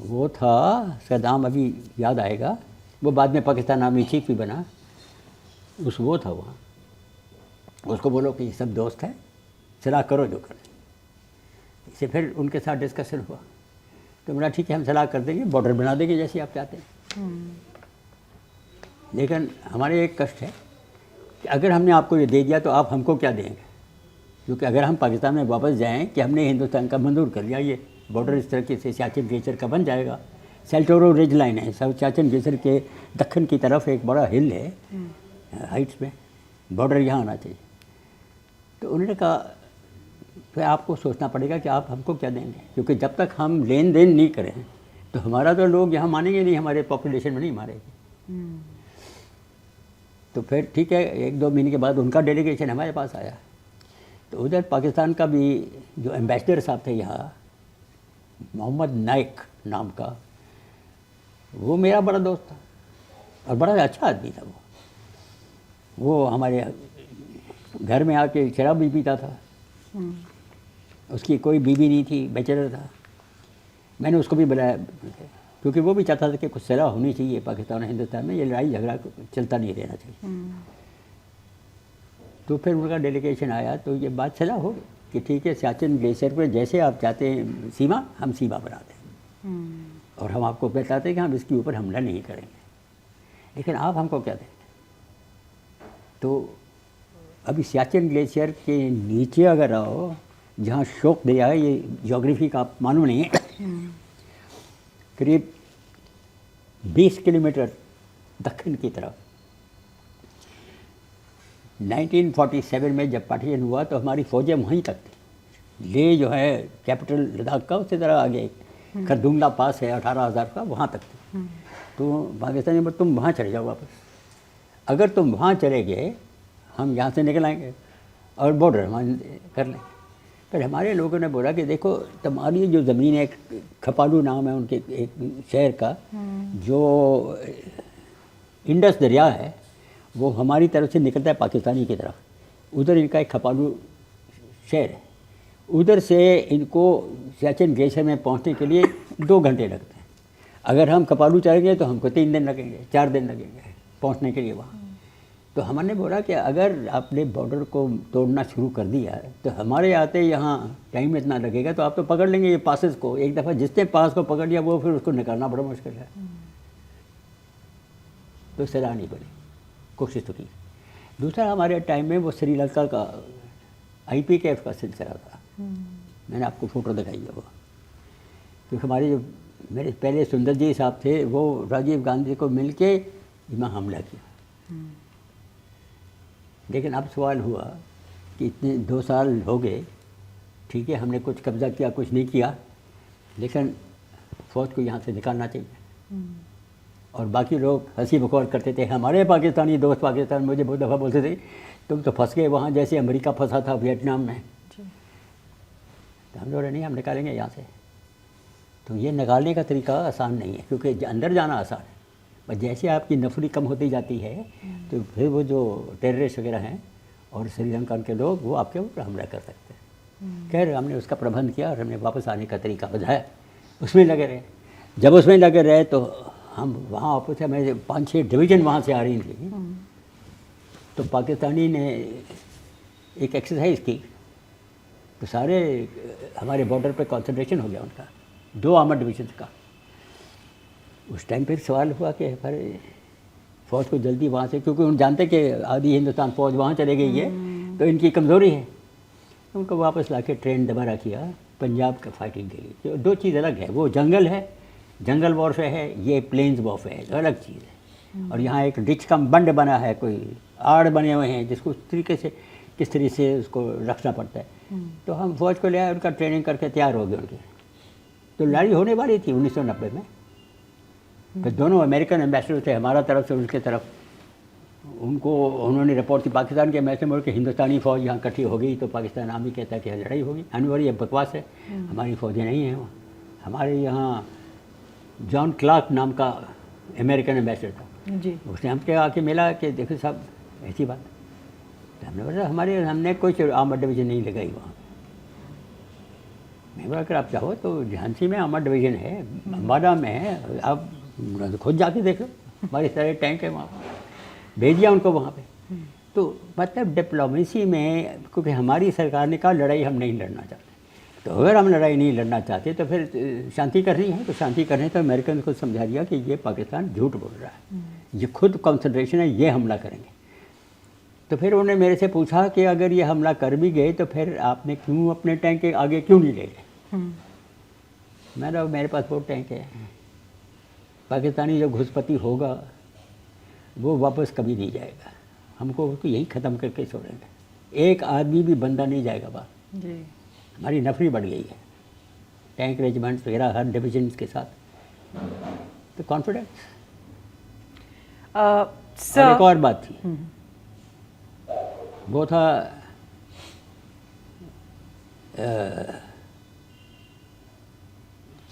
S2: वो था, उसका नाम अभी याद आएगा, वो बाद में पाकिस्तान आर्मी चीफ भी बना, वो था वहाँ। उसको बोलो कि ये सब दोस्त हैं, सलाह करो जो करें। इससे फिर उनके साथ डिस्कशन हुआ, तो बोला ठीक है हम सलाह कर देंगे, बॉर्डर बना देंगे जैसे आप चाहते हैं। लेकिन हमारे एक कष्ट है कि अगर हमने आपको ये दे दिया तो आप हमको क्या देंगे, क्योंकि अगर हम पाकिस्तान में वापस जाएं कि हमने हिंदुस्तान का मंजूर कर लिया, ये बॉर्डर इस तरीके से सियाचिन ग्लेशियर का बन जाएगा। सेल्टोरो रिज लाइन है, सब सियाचिन ग्लेशियर के दक्षिण की तरफ एक बड़ा हिल है, हाइट्स में, बॉर्डर यहाँ आना चाहिए। तो उन्होंने कहा फिर आपको सोचना पड़ेगा कि आप हमको क्या देंगे, क्योंकि जब तक हम लेन देन नहीं करें तो हमारा तो लोग यहाँ मानेंगे नहीं, हमारे पॉपुलेशन में नहीं मारेंगे। तो फिर ठीक है, 1-2 महीने के बाद उनका डेलीगेशन हमारे पास आया, तो उधर पाकिस्तान का भी जो एम्बेसडर साहब थे यहाँ, मोहम्मद नाइक नाम का, वो मेरा बड़ा दोस्त था और बड़ा अच्छा आदमी था वो हमारे घर में आके शराब भी पीता था। उसकी कोई बीवी नहीं थी, बैचलर था। मैंने उसको भी बुलाया क्योंकि वो भी चाहता था कि कुछ सलाह होनी चाहिए पाकिस्तान और हिंदुस्तान में, ये लड़ाई झगड़ा चलता नहीं रहना चाहिए। तो फिर उनका डेलीगेशन आया तो ये बात सलाह हो कि ठीक है, सियाचिन ग्लेशियर पर जैसे आप चाहते हैं सीमा, हम सीमा बनाते हैं और हम आपको बताते हैं कि हम इसके ऊपर हमला नहीं करेंगे, लेकिन आप हमको क्या देंगे। तो अभी सियाचिन ग्लेशियर के नीचे अगर आओ, जहाँ शोक दरिया है, ये ज्योग्राफी का आप मालूम नहीं है, करीब 20 किलोमीटर दक्षिण की तरफ 1947 में जब पार्टीशन हुआ तो हमारी फौजें वहीं तक थी। ले जो है कैपिटल लद्दाख का, उससे ज़रा आगे खरदुंगला पास है 18,000 का, वहाँ तक थी। तो पाकिस्तानी बोले तुम वहाँ चले जाओ वापस, अगर तुम वहाँ चले गए हम यहाँ से निकल आएंगे और बॉर्डर हम कर लें। पर हमारे लोगों ने बोला कि देखो तुम्हारी जो ज़मीन है, खपालू नाम है उनके एक शहर का, जो इंडस दरिया है वो हमारी तरफ से निकलता है पाकिस्तानी की तरफ, उधर इनका एक खपालू शहर है, उधर से इनको सियाचिन ग्लेशियर में पहुंचने के लिए 2 घंटे लगते हैं। अगर हम कपालू चलेंगे तो हमको 3 दिन लगेंगे, 4 दिन लगेंगे पहुंचने के लिए वहाँ। तो हमने बोला कि अगर आपने बॉर्डर को तोड़ना शुरू कर दिया तो हमारे आते यहाँ टाइम इतना लगेगा, तो आप तो पकड़ लेंगे ये पासेस को। एक दफ़ा जिसने पास को पकड़ लिया वो फिर उसको निकालना बड़ा मुश्किल है। तो सलाह नहीं बनी, कोशिश तो की। दूसरा, हमारे टाइम में वो श्रीलंका का IPKF का सिलसिला था, मैंने आपको फ़ोटो दिखाई है वो, क्योंकि हमारे जो मेरे पहले सुंदर जी साहब थे वो राजीव गांधी को मिल के यहाँ हमला किया। लेकिन अब सवाल हुआ कि इतने 2 साल हो गए, ठीक है हमने कुछ कब्ज़ा किया, कुछ नहीं किया, लेकिन फ़ौज को यहाँ से निकालना चाहिए। और बाकी लोग हंसी बकौल करते थे, हमारे पाकिस्तानी दोस्त पाकिस्तान मुझे बहुत दफ़ा बोलते थे तुम तो फंस गए वहाँ जैसे अमेरिका फंसा था वियतनाम में। तो हम लोग नहीं, हम निकालेंगे यहाँ से। तो ये निकालने का तरीका आसान नहीं है, क्योंकि अंदर जाना आसान है, पर जैसे आपकी नफरी कम होती जाती है तो फिर वो जो टेररिस्ट वगैरह हैं और श्रीलंका के लोग वो आपके ऊपर हमला कर सकते हैं। खैर हमने उसका प्रबंध किया और हमने वापस आने का तरीका बताया, उसमें लगे रहे। जब उसमें लगे रहे तो हम वहाँ वापस से, हमें 5-6 डिवीज़न वहाँ से आ रही थी, तो पाकिस्तानी ने एक एक्सरसाइज की, तो सारे हमारे बॉर्डर पे कंसंट्रेशन हो गया उनका, 2 आर्मर्ड डिवीजन का। उस टाइम फिर सवाल हुआ कि फिर फ़ौज को जल्दी वहाँ से, क्योंकि उन जानते कि आधी हिंदुस्तान फ़ौज वहाँ चले गई है तो इनकी कमज़ोरी है, उनको वापस ला के ट्रेन दोबारा किया पंजाब का फाइटिंग के लिए। तो 2 चीज़ अलग है, वो जंगल है, जंगल वॉरफेयर है, ये प्लेन्स वॉरफेयर है, अलग चीज़ है। और यहाँ एक डिच का बंड बना है, कोई आड़ बने हुए हैं जिसको उस तरीके से किस तरीके से उसको रखना पड़ता है। तो हम फ़ौज को ले आए, उनका ट्रेनिंग करके तैयार हो गए उनकी। तो लड़ाई होने वाली थी 1990 में। फिर दोनों अमेरिकन एम्बेसडर थे, हमारा तरफ से उनके तरफ, उनको उन्होंने रिपोर्ट की पाकिस्तान के मैसे मोड़ के हिंदुस्तानी फ़ौज यहाँ इकट्ठी हो गई तो पाकिस्तान आर्मी कहता है कि लड़ाई होगी। अनवर ये बकवास है, हमारी फ़ौजें नहीं हैं वहाँ। हमारे यहाँ जॉन क्लार्क नाम का अमेरिकन एम्बेसडर था
S1: जी,
S2: उसने हमसे आके मिला कि देखो साहब ऐसी बात। तो हमने बोला हमने कोई आर्मर्ड डिवीज़न नहीं लगाई वहाँ। मैं बोला अगर आप चाहो तो झांसी में आर्मर्ड डिवीज़न है, अम्बाला में है, आप खुद जाके देख लो, हमारे सारे टैंक है वहाँ पर। भेज दिया उनको वहाँ पे। तो मतलब डिप्लोमेसी में, क्योंकि हमारी सरकार ने कहा लड़ाई हम नहीं लड़ना चाहते, तो अगर हम लड़ाई नहीं लड़ना चाहते तो फिर शांति करनी है, तो शांति करने तो अमेरिकन को समझा दिया कि ये पाकिस्तान झूठ बोल रहा है, ये खुद कंसंट्रेशन है, ये हमला करेंगे। तो फिर उन्होंने मेरे से पूछा कि अगर ये हमला कर भी गए तो फिर आपने क्यों अपने टैंक के आगे क्यों नहीं ले गए। मैंने मेरे पास बहुत टैंक है, पाकिस्तानी जो घुसपैठी होगा वो वापस कभी नहीं जाएगा, हमको उसको यहीं ख़त्म करके छोड़ेंगे, एक आदमी भी बंदा नहीं जाएगा बाहर।
S1: जी,
S2: हमारी नफरी बढ़ गई है टैंक रेजिमेंट्स वगैरह हर डिवीजन के साथ, तो कॉन्फिडेंस। और एक और बात थी, वो था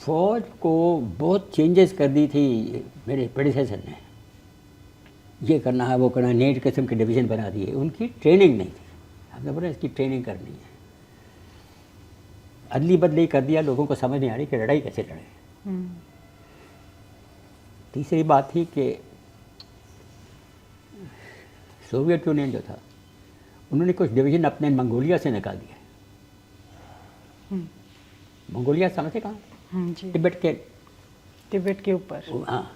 S2: फौज को बहुत चेंजेस कर दी थी मेरे प्रेडिसेसर ने। ये करना है वो करना है, नई किस्म के डिवीज़न बना दिए। उनकी ट्रेनिंग नहीं थी। हमने बोला इसकी ट्रेनिंग करनी है, अदली बदली कर दिया। लोगों को समझ नहीं आ रही कि लड़ाई कैसे लड़े। तीसरी बात थी कि सोवियत यूनियन जो था, उन्होंने कुछ डिवीज़न अपने मंगोलिया से निकाल दिया। मंगोलिया समझते कहाँ?
S1: जी,
S2: तिब्बत
S1: के ऊपर,
S2: हाँ,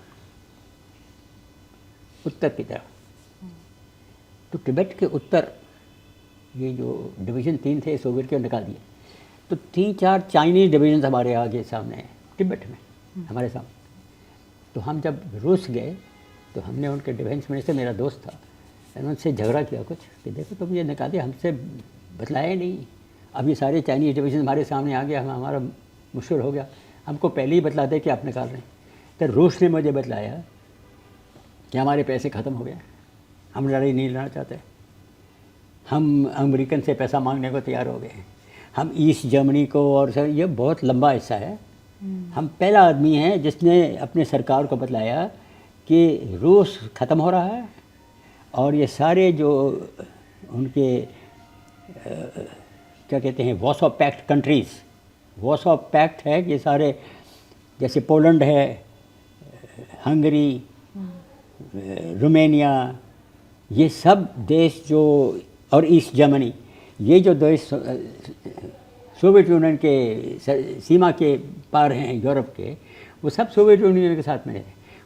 S2: उत्तर की तरफ। तो तिब्बत के उत्तर ये जो डिवीज़न 3 थे सोवियत के निकाल दिए। तो 3-4 चाइनीज़ डिवीज़न हमारे आगे सामने हैं तिब्बत में, हमारे सामने। तो हम जब रूस गए तो हमने उनके डिफेंस मिनिस्टर, मेरा दोस्त था, मैंने उनसे झगड़ा किया कुछ कि देखो तुम ये निकाले, हमसे बतलाया ही नहीं। अब ये सारे चाइनीज़ डिवीज़न हमारे सामने आ गया, हमारा मुश्किल हो गया। हमको पहले ही बतलाते कि आप निकाल रहे हैं। तो रूस ने मुझे बतलाया कि हमारे पैसे ख़त्म हो गए, हम लड़ाई नहीं लड़ना चाहते, हम अमेरिकन से पैसा मांगने को तैयार हो गए, हम ईस्ट जर्मनी को, और सर ये बहुत लंबा हिस्सा है। हम पहला आदमी हैं जिसने अपने सरकार को बतलाया कि रूस ख़त्म हो रहा है और ये सारे जो उनके क्या कहते हैं Warsaw Pact countries, Warsaw Pact है, ये सारे जैसे पोलैंड है, हंगरी, रोमानिया, ये सब देश जो, और ईस्ट जर्मनी, ये जो देश सोवियत यूनियन के सीमा के पार हैं यूरोप के, वो सब सोवियत यूनियन के साथ में रहे।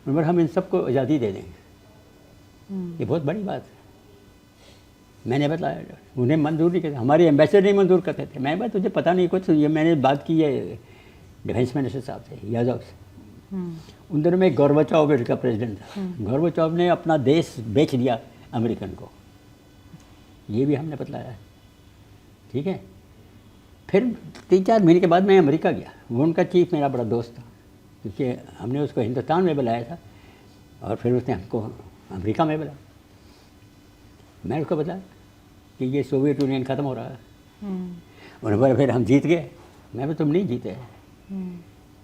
S2: उन हम इन सबको आज़ादी दे देंगे। ये बहुत बड़ी बात है। मैंने बताया, उन्हें मंजूर नहीं करते, हमारे एम्बेसडर नहीं मंजूर करते थे। मैं बात तुझे पता नहीं कुछ, ये मैंने बात की है डिफेंस मिनिस्टर साहब से, यादव से। उन दिनों में गोर्बाचोव का प्रेसिडेंट था। गोर्बाचोव ने अपना देश बेच दिया अमेरिकन को, ये भी हमने बतलाया है, ठीक है। फिर 3-4 महीने के बाद मैं अमेरिका गया। वो उनका चीफ मेरा बड़ा दोस्त था, क्योंकि हमने उसको हिंदुस्तान में बुलाया था और फिर उसने हमको अमेरिका में बुलाया। मैं उसको बताया कि ये सोवियत यूनियन ख़त्म हो रहा है। उन्होंने फिर हम जीत गए। मैं तुम नहीं जीते,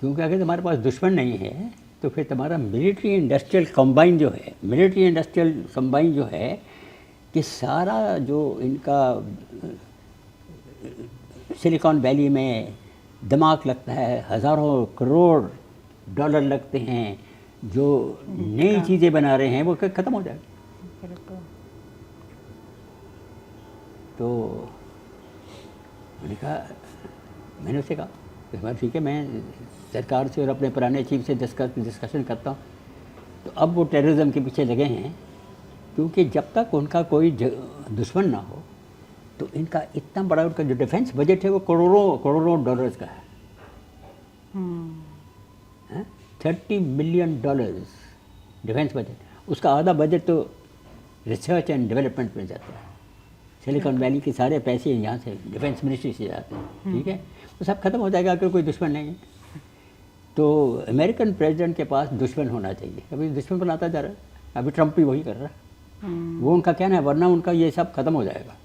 S2: क्योंकि अगर तुम्हारे पास दुश्मन नहीं है तो फिर तुम्हारा मिलिट्री इंडस्ट्रियल कंबाइन जो है, मिलिट्री इंडस्ट्रियल कंबाइन जो है कि सारा जो इनका सिलिकॉन वैली में दिमाग लगता है, हज़ारों करोड़ डॉलर लगते हैं, जो नई चीज़ें बना रहे हैं, वो ख़त्म हो जाएगी। तो मैंने उससे कहा कि ठीक है, मैं सरकार से और अपने पुराने चीफ से डिस्कशन करता हूँ। तो अब वो टेररिज्म के पीछे लगे हैं, क्योंकि जब तक उनका कोई दुश्मन ना हो तो इनका इतना बड़ा, उनका जो डिफेंस बजट है वो करोड़ों डॉलर्स का है। 30 बिलियन डॉलर्स डिफेंस बजट, उसका आधा बजट तो रिसर्च एंड डेवलपमेंट में जाता है। सिलिकॉन वैली के सारे पैसे यहाँ से डिफेंस मिनिस्ट्री से जाते हैं, ठीक है। वो सब खत्म हो जाएगा अगर कोई दुश्मन नहीं है। तो अमेरिकन प्रेसिडेंट के पास दुश्मन होना चाहिए। अभी दुश्मन बनाता जा रहा है, अभी ट्रंप भी वही कर रहा है। वो उनका कहना है, वरना उनका ये सब खत्म हो जाएगा।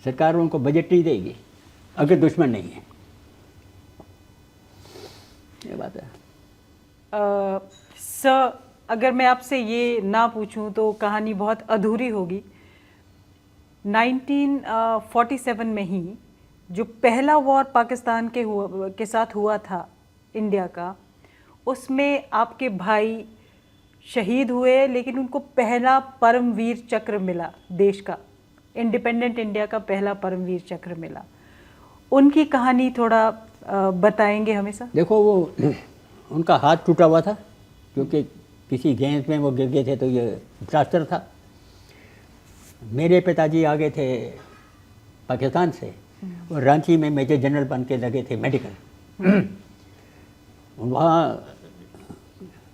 S2: सरकार उनको बजट नहीं देगी अगर दुश्मन नहीं है, ये बात है।
S1: सर, अगर मैं आपसे ये ना पूछूं तो कहानी बहुत अधूरी होगी। 1947 में ही जो पहला वॉर पाकिस्तान के साथ हुआ था इंडिया का, उसमें आपके भाई शहीद हुए, लेकिन उनको पहला परमवीर चक्र मिला, देश का इंडिपेंडेंट इंडिया का पहला परमवीर चक्र मिला। उनकी कहानी थोड़ा बताएंगे हमें सर?
S2: देखो, वो उनका हाथ टूटा हुआ था, क्योंकि किसी गेंद में वो गिर गए थे, तो ये प्लास्टर था। मेरे पिताजी आ गए थे पाकिस्तान से और रांची में मेजर जनरल बन के लगे थे मेडिकल। वहाँ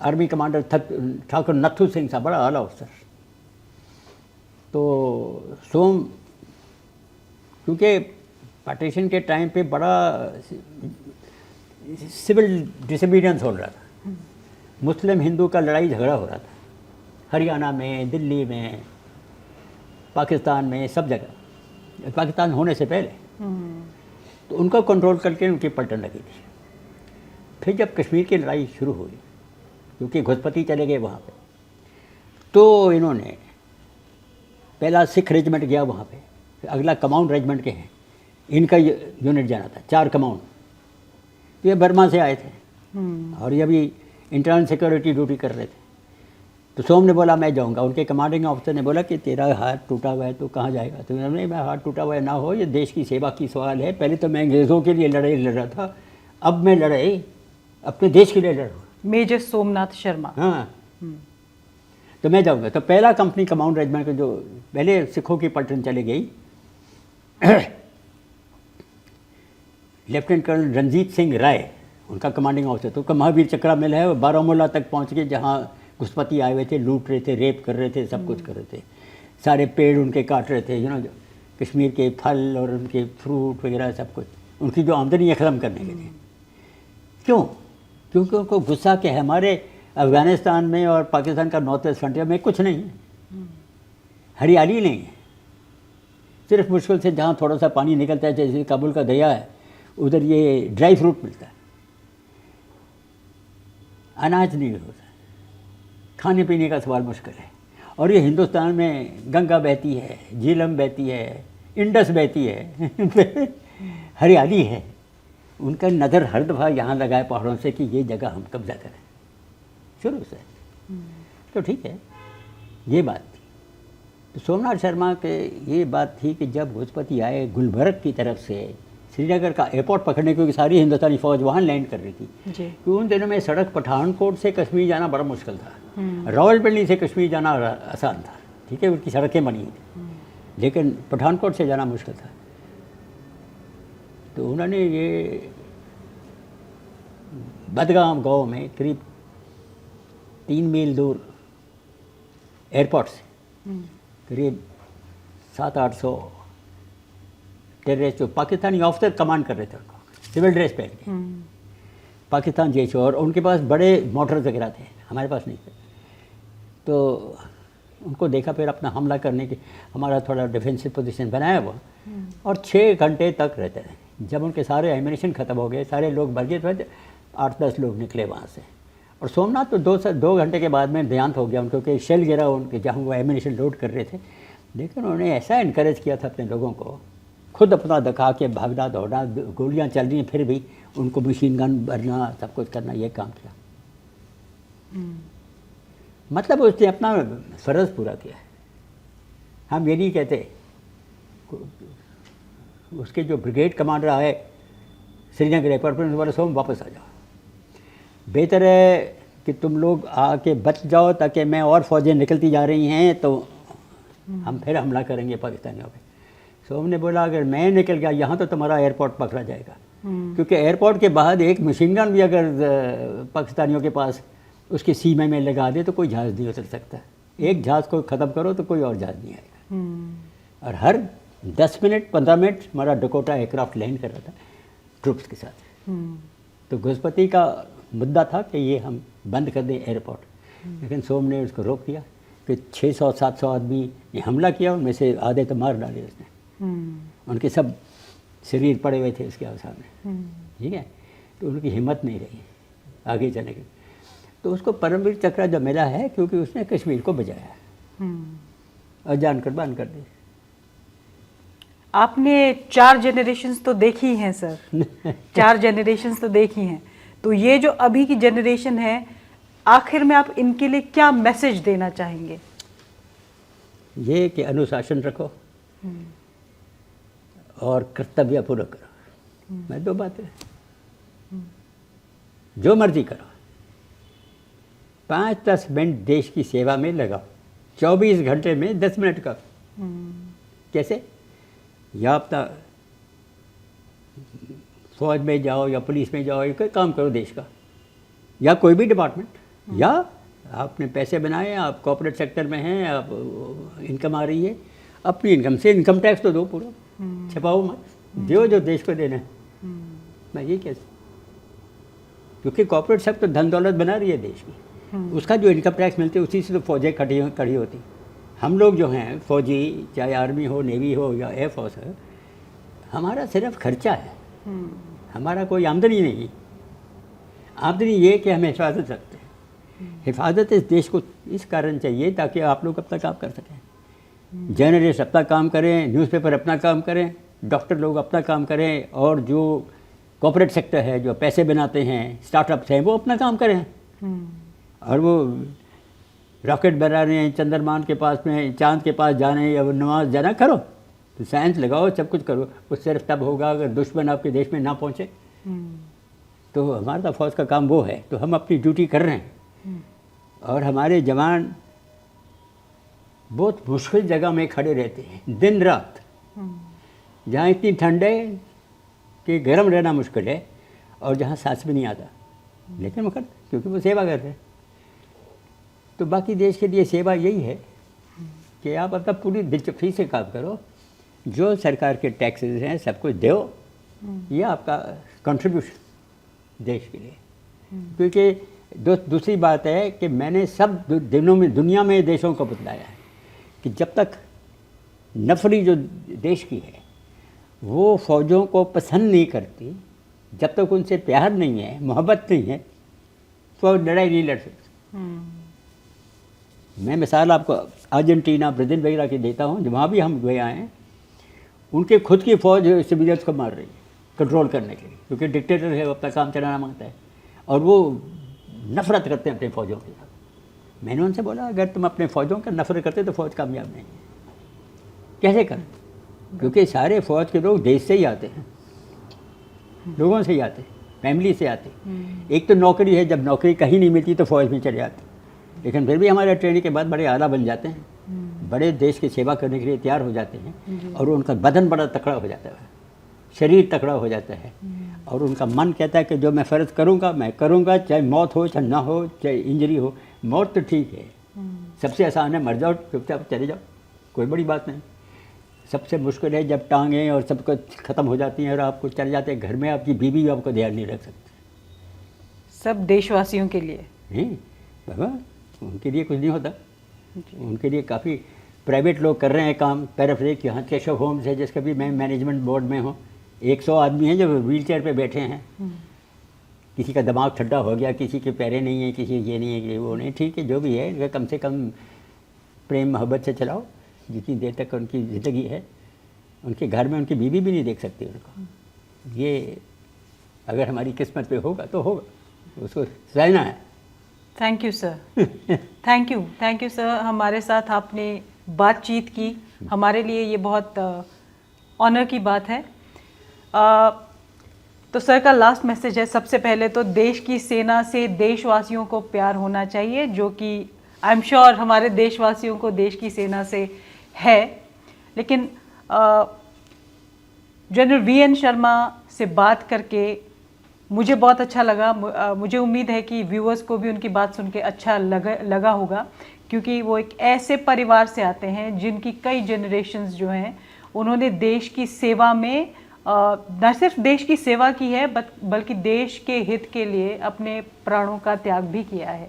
S2: आर्मी कमांडर ठाकुर नथु सिंह था, बड़ा आला अफसर। तो सोम, क्योंकि पार्टीशन के टाइम पे बड़ा सिविल डिसोबीडियंस हो रहा था, मुस्लिम हिंदू का लड़ाई झगड़ा हो रहा था हरियाणा में, दिल्ली में, पाकिस्तान में, सब जगह, पाकिस्तान होने से पहले। तो उनको कंट्रोल करके उनकी पलटन लगी थी। फिर जब कश्मीर की लड़ाई शुरू हुई, क्योंकि घुसपति चले गए वहाँ पे, तो इन्होंने पहला सिख रेजिमेंट गया वहाँ पे, फिर अगला कमाउंड रेजिमेंट के हैं, इनका यूनिट जाना था, 4 कमाउंड। तो ये बर्मा से आए थे और ये भी इंटरनल सिक्योरिटी ड्यूटी कर रहे थे। तो सोम ने बोला मैं जाऊंगा। उनके कमांडिंग ऑफिसर ने बोला कि तेरा हाथ टूटा हुआ है तो कहाँ जाएगा? तो उन्होंने, मैं हाथ टूटा हुआ है ना हो, ये देश की सेवा की सवाल है। पहले तो मैं अंग्रेज़ों के लिए लड़ाई लड़ रहा था, अब मैं लड़ाई अपने देश के लिए लड़ रहा हूँ।
S1: मेजर सोमनाथ शर्मा।
S2: हाँ, तो मैं जाऊंगा। तो पहला कंपनी कमांड रेजिमेंट का जो पहले सिखों की पलटन चली गई, लेफ्टिनेंट कर्नल रणजीत सिंह राय उनका कमांडिंग ऑफिसर, तो महावीर चक्रा मिल है, वो बारामूला तक पहुंच के, जहाँ घुसपैठी आए हुए थे, लूट रहे थे, रेप कर रहे थे, सब कुछ कर रहे थे, सारे पेड़ उनके काट रहे थे, कश्मीर के फल और उनके फ्रूट वगैरह सब कुछ, उनकी जो आमदनी है ख़त्म करने के लिए। क्यों? क्योंकि उनको गुस्सा क्या है, हमारे अफ़गानिस्तान में और पाकिस्तान का नॉर्थ वेस्ट फ्रंटियर में कुछ नहीं है, हरियाली नहीं है, सिर्फ मुश्किल से जहाँ थोड़ा सा पानी निकलता है, जैसे काबुल का दरिया है, उधर ये ड्राई फ्रूट मिलता है, अनाज नहीं होता, खाने पीने का सवाल मुश्किल है। और ये हिंदुस्तान में गंगा बहती है, झीलम बहती है, इंडस बहती है, हरियाली है। उनका नज़र हर दफ़ा यहाँ लगाए पहाड़ों से कि ये जगह हम कब्जा करें, शुरू से। तो ठीक है, ये बात थी। तो सोमनाथ शर्मा के ये बात थी कि जब घुसपैठी आए गुलबर्ग की तरफ से, श्रीनगर का एयरपोर्ट पकड़ने, क्योंकि सारी हिंदुस्तानी फ़ौज वहाँ लैंड कर रही थी, क्योंकि उन दिनों में सड़क पठानकोट से कश्मीर जाना बड़ा मुश्किल था, रावलपिंडी से कश्मीर जाना आसान था, ठीक है, उनकी सड़कें बनी थी, लेकिन पठानकोट से जाना मुश्किल था। तो उन्होंने ये बदगाम गांव में करीब 3 मील दूर एयरपोर्ट से करीब 700-800 टेररिस्ट, जो पाकिस्तानी ऑफिसर कमांड कर रहे थे, उनको सिविल ड्रेस पहन के, पाकिस्तान जैश, और उनके पास बड़े मोटर वगैरह थे, हमारे पास नहीं थे। तो उनको देखा, फिर अपना हमला करने की हमारा थोड़ा डिफेंसिव पोजीशन बनाया वो, और 6 घंटे तक रहते रहे। जब उनके सारे एमिनेशन ख़त्म हो गए, सारे लोग भर गए, तो 8-10 लोग निकले वहाँ से। और सोमनाथ तो 2 घंटे के बाद में देहांत हो गया उनको, कि शेल गिरा उनके जहाँ वो एमिनेशन लोड कर रहे थे। लेकिन उन्होंने ऐसा इनकरेज किया था अपने लोगों को, खुद अपना दिखा के भागना दौड़ना, गोलियाँ चल रही हैं फिर भी उनको मशीन गन भरना, सब कुछ करना, ये काम किया। मतलब उसने अपना फ़र्ज़ पूरा किया। हम ये नहीं कहते, उसके जो ब्रिगेड कमांडर आए श्रीनगर एयरपोर्ट पर, बोला सोम वापस आ जाओ, बेहतर है कि तुम लोग आके बच जाओ, ताकि मैं और फ़ौजें निकलती जा रही हैं तो हम फिर हमला करेंगे पाकिस्तानियों पे। सोम ने बोला अगर मैं निकल गया यहाँ तो तुम्हारा एयरपोर्ट पकड़ा जाएगा, क्योंकि एयरपोर्ट के बाद एक मशीन गन भी अगर पाकिस्तानियों के पास उसके सीमे में लगा दे तो कोई जहाज़ नहीं उतर सकता। एक जहाज़ को ख़त्म करो तो कोई और जहाज़ नहीं आएगा। और हर 10 मिनट 15 मिनट हमारा डकोटा एयरक्राफ्ट लैंड कर रहा था ट्रूप्स के साथ। तो घुसपैठी का मुद्दा था कि ये हम बंद कर दें एयरपोर्ट, लेकिन सोम ने उसको रोक दिया कि 600-700 आदमी ने हमला किया, उनमें से आधे तो मार डाले उसने, उनके सब शरीर पड़े हुए थे उसके सामने, ठीक है। तो उनकी हिम्मत नहीं रही आगे चलने की। तो उसको परमवीर चक्र जो मिला है क्योंकि उसने कश्मीर को बचाया और जान कुर्बान कर दी।
S1: आपने 4 जनरेशन्स तो देखी हैं सर, 4 जनरेशन्स तो देखी हैं, तो ये जो अभी की जनरेशन है, आखिर में आप इनके लिए क्या मैसेज देना चाहेंगे?
S2: ये कि अनुशासन रखो और कर्तव्य पूरा करो। मैं 2 बातें, जो मर्जी करो, 5-10 मिनट देश की सेवा में लगाओ, 24 घंटे में 10 मिनट का। कैसे? या अपना फौज में जाओ या पुलिस में जाओ, या कोई काम करो देश का, या कोई भी डिपार्टमेंट, या आपने पैसे बनाए, आप कॉर्पोरेट सेक्टर में हैं, आप इनकम आ रही है, अपनी इनकम से इनकम टैक्स तो दो पूरा, छपाओ मत, दो जो देश को देना है। मैं ये कैसे, क्योंकि कॉर्पोरेट सेक्टर धन दौलत बना रही है देश की, उसका जो इनकम टैक्स मिलती है उसी से तो फौजें खड़ी होती। हम लोग जो हैं फौजी, चाहे आर्मी हो, नेवी हो या एयरफोर्स हो, हमारा सिर्फ खर्चा है, हमारा कोई आमदनी नहीं। आमदनी ये कि हम हिफाजत रखते हैं। हिफाजत इस देश को इस कारण चाहिए ताकि आप लोग अपना काम कर सकें, जर्नलिस्ट अपना काम करें, न्यूज़पेपर अपना काम करें, डॉक्टर लोग अपना काम करें, और जो कॉर्पोरेट सेक्टर है, जो पैसे बनाते हैं, स्टार्टअप्स हैं, वो अपना काम करें। और वो रॉकेट बना रहे हैं, चंद्रमान के पास में, चांद के पास जाने या नमाज जाना, करो, तो साइंस लगाओ, सब कुछ करो। वो सिर्फ तब होगा अगर दुश्मन आपके देश में ना पहुँचे। तो हमारा तो फौज का काम वो है, तो हम अपनी ड्यूटी कर रहे हैं। और हमारे जवान बहुत मुश्किल जगह में खड़े रहते हैं दिन रात, जहाँ इतनी ठंड है कि गर्म रहना मुश्किल है, और जहाँ सांस भी नहीं आता, लेकिन वो करते क्योंकि वो सेवा करते हैं। तो बाकी देश के लिए सेवा यही है कि आप अपना पूरी दिलचस्पी से काम करो, जो सरकार के टैक्सेस हैं सब कुछ दो, ये आपका कंट्रीब्यूशन देश के लिए। क्योंकि दूसरी बात है कि मैंने सब दिनों में दुनिया में देशों को बतलाया है कि जब तक नफरी जो देश की है वो फ़ौजों को पसंद नहीं करती, जब तक उनसे प्यार नहीं है, मोहब्बत नहीं है, तो लड़ाई नहीं लड़ सकती। मैं मिसाल आपको अर्जेंटीना, ब्राज़ील वगैरह की देता हूँ, जब वहाँ भी हम गए आए हैं, उनके खुद की फ़ौज सिविलियंस को मार रही है कंट्रोल करने के लिए, क्योंकि डिक्टेटर है, वो अपना काम चलाना मांगता है, और वो नफ़रत करते हैं अपने फ़ौजों के साथ। मैंने उनसे बोला, अगर तुम अपने फ़ौजों का नफ़रत करते तो फ़ौज कामयाब नहीं। कैसे कर? क्योंकि सारे फ़ौज के लोग देश से ही आते हैं, लोगों से ही आते हैं, फैमिली से आते हैं। एक तो नौकरी है, जब नौकरी कहीं नहीं मिलती तो फ़ौज में चले जाते, लेकिन फिर भी हमारे ट्रेनिंग के बाद बड़े आला बन जाते हैं, बड़े देश की सेवा करने के लिए तैयार हो जाते हैं, और उनका बदन बड़ा तकड़ा हो जाता है, शरीर तकड़ा हो जाता है, और उनका मन कहता है कि जो मैं फ़र्ज़ करूँगा मैं करूँगा, चाहे मौत हो चाहे ना हो, चाहे इंजरी हो। मौत तो ठीक है, सबसे आसान है, मर जाओ चुपचाप चले जाओ, कोई बड़ी बात नहीं। सबसे मुश्किल है जब टांगें और सब कुछ ख़त्म हो जाती हैं और आपको चले जाते हैं घर में, आपकी बीवी आपको ध्यान नहीं रख सकती।
S1: सब देशवासियों के लिए
S2: नहीं बाबा, उनके लिए कुछ नहीं होता, उनके लिए काफ़ी प्राइवेट लोग कर रहे हैं काम। पैराफ्रेक यहाँ केशव होम्स है, जिसका भी मैं मैनेजमेंट बोर्ड में हूँ, 100 आदमी हैं जो व्हील चेयर पर बैठे हैं। किसी का दिमाग ठंडा हो गया, किसी के पैरे नहीं है, किसी ये नहीं है, कि वो नहीं, ठीक है, जो भी है, इनका कम से कम प्रेम मोहब्बत से चलाओ, जितनी देर तक उनकी ज़िंदगी है। उनके घर में उनकी बीवी भी नहीं देख सकती उनको। ये अगर हमारी किस्मत पे होगा तो होगा, उसको सहना है।
S1: Thank you sir, thank you sir, हमारे साथ आपने बातचीत की, हमारे लिए ये बहुत ऑनर की बात है। तो सर का लास्ट मैसेज है, सबसे पहले तो देश की सेना से देशवासियों को प्यार होना चाहिए, जो कि आई एम श्योर हमारे देशवासियों को देश की सेना से है। लेकिन जनरल वीएन शर्मा से बात करके मुझे बहुत अच्छा लगा। मुझे उम्मीद है कि व्यूअर्स को भी उनकी बात सुन के अच्छा लगा होगा, क्योंकि वो एक ऐसे परिवार से आते हैं जिनकी कई जनरेशन्स जो हैं उन्होंने देश की सेवा में न सिर्फ देश की सेवा की है, बल्कि देश के हित के लिए अपने प्राणों का त्याग भी किया है।